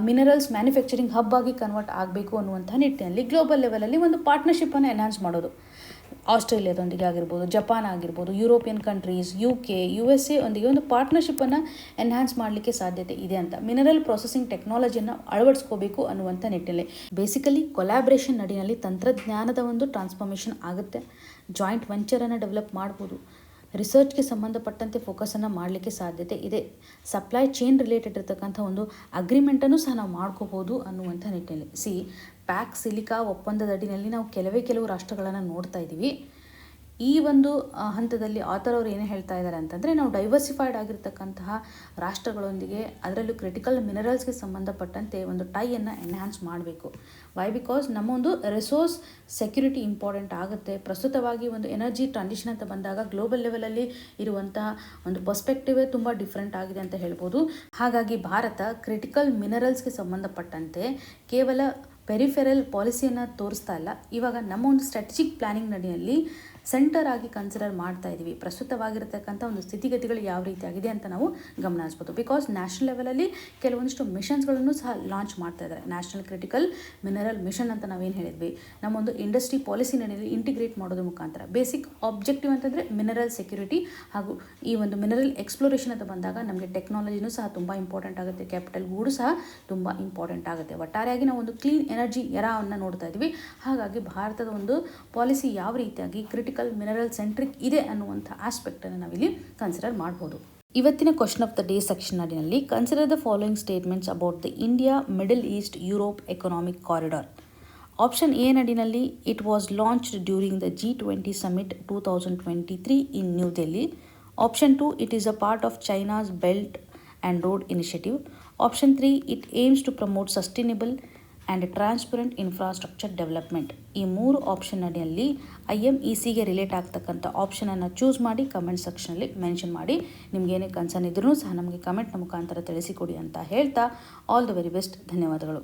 Speaker 1: ಮಿನರಲ್ಸ್ ಮ್ಯಾನುಫ್ಯಾಕ್ಚರಿಂಗ್ ಹಬ್ ಆಗಿ ಕನ್ವರ್ಟ್ ಆಗಬೇಕು ಅನ್ನುವಂಥ ನಿಟ್ಟಿನಲ್ಲಿ ಗ್ಲೋಬಲ್ ಲೆವೆಲಲ್ಲಿ ಒಂದು ಪಾರ್ಟ್ನರ್ಶಿಪ್ಪನ್ನು ಎನ್ಹಾನ್ಸ್ ಮಾಡೋದು. ಆಸ್ಟ್ರೇಲಿಯಾದೊಂದಿಗೆ ಆಗಿರ್ಬೋದು, ಜಪಾನ್ ಆಗಿರ್ಬೋದು, ಯುರೋಪಿಯನ್ ಕಂಟ್ರೀಸ್, UK, USA ಒಂದಿಗೆ ಒಂದು ಪಾರ್ಟ್ನರ್ಶಿಪ್ಪನ್ನು ಎನ್ಹಾನ್ಸ್ ಮಾಡಲಿಕ್ಕೆ ಸಾಧ್ಯತೆ ಇದೆ ಅಂತ. ಮಿನರಲ್ ಪ್ರೊಸೆಸಿಂಗ್ ಟೆಕ್ನಾಲಜಿಯನ್ನು ಅಳವಡಿಸ್ಕೋಬೇಕು ಅನ್ನುವಂಥ ನಿಟ್ಟಿನಲ್ಲಿ ಬೇಸಿಕಲಿ ಕೊಲ್ಯಾಬ್ರೇಷನ್ ನಡಿನಲ್ಲಿ ತಂತ್ರಜ್ಞಾನದ ಒಂದು ಟ್ರಾನ್ಸ್ಫಾರ್ಮೇಷನ್ ಆಗುತ್ತೆ. ಜಾಯಿಂಟ್ ವೆಂಚರನ್ನು ಡೆವಲಪ್ ಮಾಡ್ಬೋದು. ರಿಸರ್ಚ್ಗೆ ಸಂಬಂಧಪಟ್ಟಂತೆ ಫೋಕಸನ್ನು ಮಾಡಲಿಕ್ಕೆ ಸಾಧ್ಯತೆ ಇದೆ. ಸಪ್ಲೈ ಚೈನ್ ರಿಲೇಟೆಡ್ ಇರತಕ್ಕಂಥ ಒಂದು ಅಗ್ರಿಮೆಂಟನ್ನು ಸಹ ನಾವು ಮಾಡ್ಕೋಬೋದು ಅನ್ನುವಂಥ ನಿಟ್ಟಿನಲ್ಲಿ. ಪ್ಯಾಕ್ ಸಿಲಿಕಾ ಒಪ್ಪಂದದಡಿನಲ್ಲಿ ನಾವು ಕೆಲವು ರಾಷ್ಟ್ರಗಳನ್ನು ನೋಡ್ತಾ ಇದ್ದೀವಿ. ಈ ಒಂದು ಹಂತದಲ್ಲಿ ಆಥರ್ ಅವರು ಏನು ಹೇಳ್ತಾ ಇದ್ದಾರೆ ಅಂತಂದರೆ, ನಾವು ಡೈವರ್ಸಿಫೈಡ್ ಆಗಿರ್ತಕ್ಕಂತಹ ರಾಷ್ಟ್ರಗಳೊಂದಿಗೆ ಅದರಲ್ಲೂ ಕ್ರಿಟಿಕಲ್ ಮಿನರಲ್ಸ್ಗೆ ಸಂಬಂಧಪಟ್ಟಂತೆ ಒಂದು ಟೈಯನ್ನು ಎನ್ಹಾನ್ಸ್ ಮಾಡಬೇಕು. ವೈ? ಬಿಕಾಸ್ ನಮ್ಮ ಒಂದು ರಿಸೋರ್ಸ್ ಸೆಕ್ಯುರಿಟಿ ಇಂಪಾರ್ಟೆಂಟ್ ಆಗುತ್ತೆ. ಪ್ರಸ್ತುತವಾಗಿ ಒಂದು ಎನರ್ಜಿ ಟ್ರಾನ್ಸಿಷನ್ ಅಂತ ಬಂದಾಗ ಗ್ಲೋಬಲ್ ಲೆವೆಲಲ್ಲಿ ಇರುವಂತಹ ಒಂದು ಪರ್ಸ್ಪೆಕ್ಟಿವೇ ತುಂಬ ಡಿಫ್ರೆಂಟ್ ಆಗಿದೆ ಅಂತ ಹೇಳ್ಬೋದು. ಹಾಗಾಗಿ ಭಾರತ ಕ್ರಿಟಿಕಲ್ ಮಿನರಲ್ಸ್ಗೆ ಸಂಬಂಧಪಟ್ಟಂತೆ ಕೇವಲ ಪೆರಿಫೆರಲ್ ಪಾಲಿಸಿಯನ್ನು ತೋರಿಸ್ತಾ ಇಲ್ಲ, ಇವಾಗ ನಮ್ಮ ಒಂದು ಸ್ಟ್ರಾಟಜಿಕ್ ಪ್ಲಾನಿಂಗ್ ನಡಿಯಲ್ಲಿ ಸೆಂಟರ್ ಆಗಿ ಕನ್ಸಿಡರ್ ಮಾಡ್ತಾ ಇದ್ದೀವಿ. ಪ್ರಸ್ತುತವಾಗಿರತಕ್ಕಂಥ ಒಂದು ಸ್ಥಿತಿಗತಿಗಳು ಯಾವ ರೀತಿಯಾಗಿದೆ ಅಂತ ನಾವು ಗಮನಿಸ್ಬೋದು. ಬಿಕಾಸ್ ನ್ಯಾಷನಲ್ ಲೆವೆಲಲ್ಲಿ ಕೆಲವೊಂದಿಷ್ಟು ಮಿಷನ್ಸ್ಗಳನ್ನು ಸಹ ಲಾಂಚ್ ಮಾಡ್ತಾ ಇದ್ದಾರೆ. ನ್ಯಾಷನಲ್ ಕ್ರಿಟಿಕಲ್ ಮಿನರಲ್ ಮಿಷನ್ ಅಂತ ನಾವೇನು ಹೇಳಿದ್ವಿ, ನಮ್ಮೊಂದು ಇಂಡಸ್ಟ್ರಿ ಪಾಲಿಸಿ ನಡಿಯಲ್ಲಿ ಇಂಟಿಗ್ರೇಟ್ ಮಾಡೋದ್ರ ಮುಖಾಂತರ ಬೇಸಿಕ್ ಆಬ್ಜೆಕ್ಟಿವ್ ಅಂತಂದರೆ ಮಿನರಲ್ ಸೆಕ್ಯೂರಿಟಿ ಹಾಗೂ ಈ ಒಂದು ಮಿನರಲ್ ಎಕ್ಸ್ಪ್ಲೋರೇಷನ್ ಅಂತ ಬಂದಾಗ ನಮಗೆ ಟೆಕ್ನಾಲಜಿನೂ ಸಹ ತುಂಬ ಇಂಪಾರ್ಟೆಂಟ್ ಆಗುತ್ತೆ, ಕ್ಯಾಪಿಟಲ್ ಗೂಡು ಸಹ ತುಂಬ ಇಂಪಾರ್ಟೆಂಟ್ ಆಗುತ್ತೆ. ಒಟ್ಟಾರೆಯಾಗಿ ನಾವು ಒಂದು ಕ್ಲೀನ್ ಎನರ್ಜಿ ಎರಾವನ್ನು ನೋಡ್ತಾ ಇದ್ವಿ. ಹಾಗಾಗಿ ಭಾರತದ ಒಂದು ಪಾಲಿಸಿ ಯಾವ ರೀತಿಯಾಗಿ ಕ್ರಿಟಿಕಲ್ ಮಿನರಲ್ ಸೆಂಟ್ರಿಕ್ ಇದೆ ಅನ್ನುವಂಥ ಆಸ್ಪೆಕ್ಟನ್ನು ನಾವಿಲ್ಲಿ ಕನ್ಸಿಡರ್ ಮಾಡ್ಬೋದು. ಇವತ್ತಿನ question of the day section ನಡಿನಲ್ಲಿ consider the following statements about the India Middle East Europe Economic Corridor. Option A ನಡಿನಲ್ಲಿ it was launched during the G20 summit 2023 in New Delhi. Option 2 it is a part of China's Belt and Road Initiative. Option 3 it aims to promote sustainable and transparent infrastructure development. ಈ 3 option ಅಡಿಯಲ್ಲಿ IMECಗೆ relate ಆಗ್ತಕ್ಕಂಥ ಆಪ್ಷನನ್ನು choose ಮಾಡಿ comment ಸೆಕ್ಷನಲ್ಲಿ mention ಮಾಡಿ. ನಿಮಗೇನೇ concern ಇದ್ರೂ ಸಹ ನಮಗೆ ಕಮೆಂಟ್ನ ಮುಖಾಂತರ ತಿಳಿಸಿಕೊಡಿ ಅಂತ ಹೇಳ್ತಾ ಆಲ್ ದ ವೆರಿ ಬೆಸ್ಟ್. ಧನ್ಯವಾದಗಳು.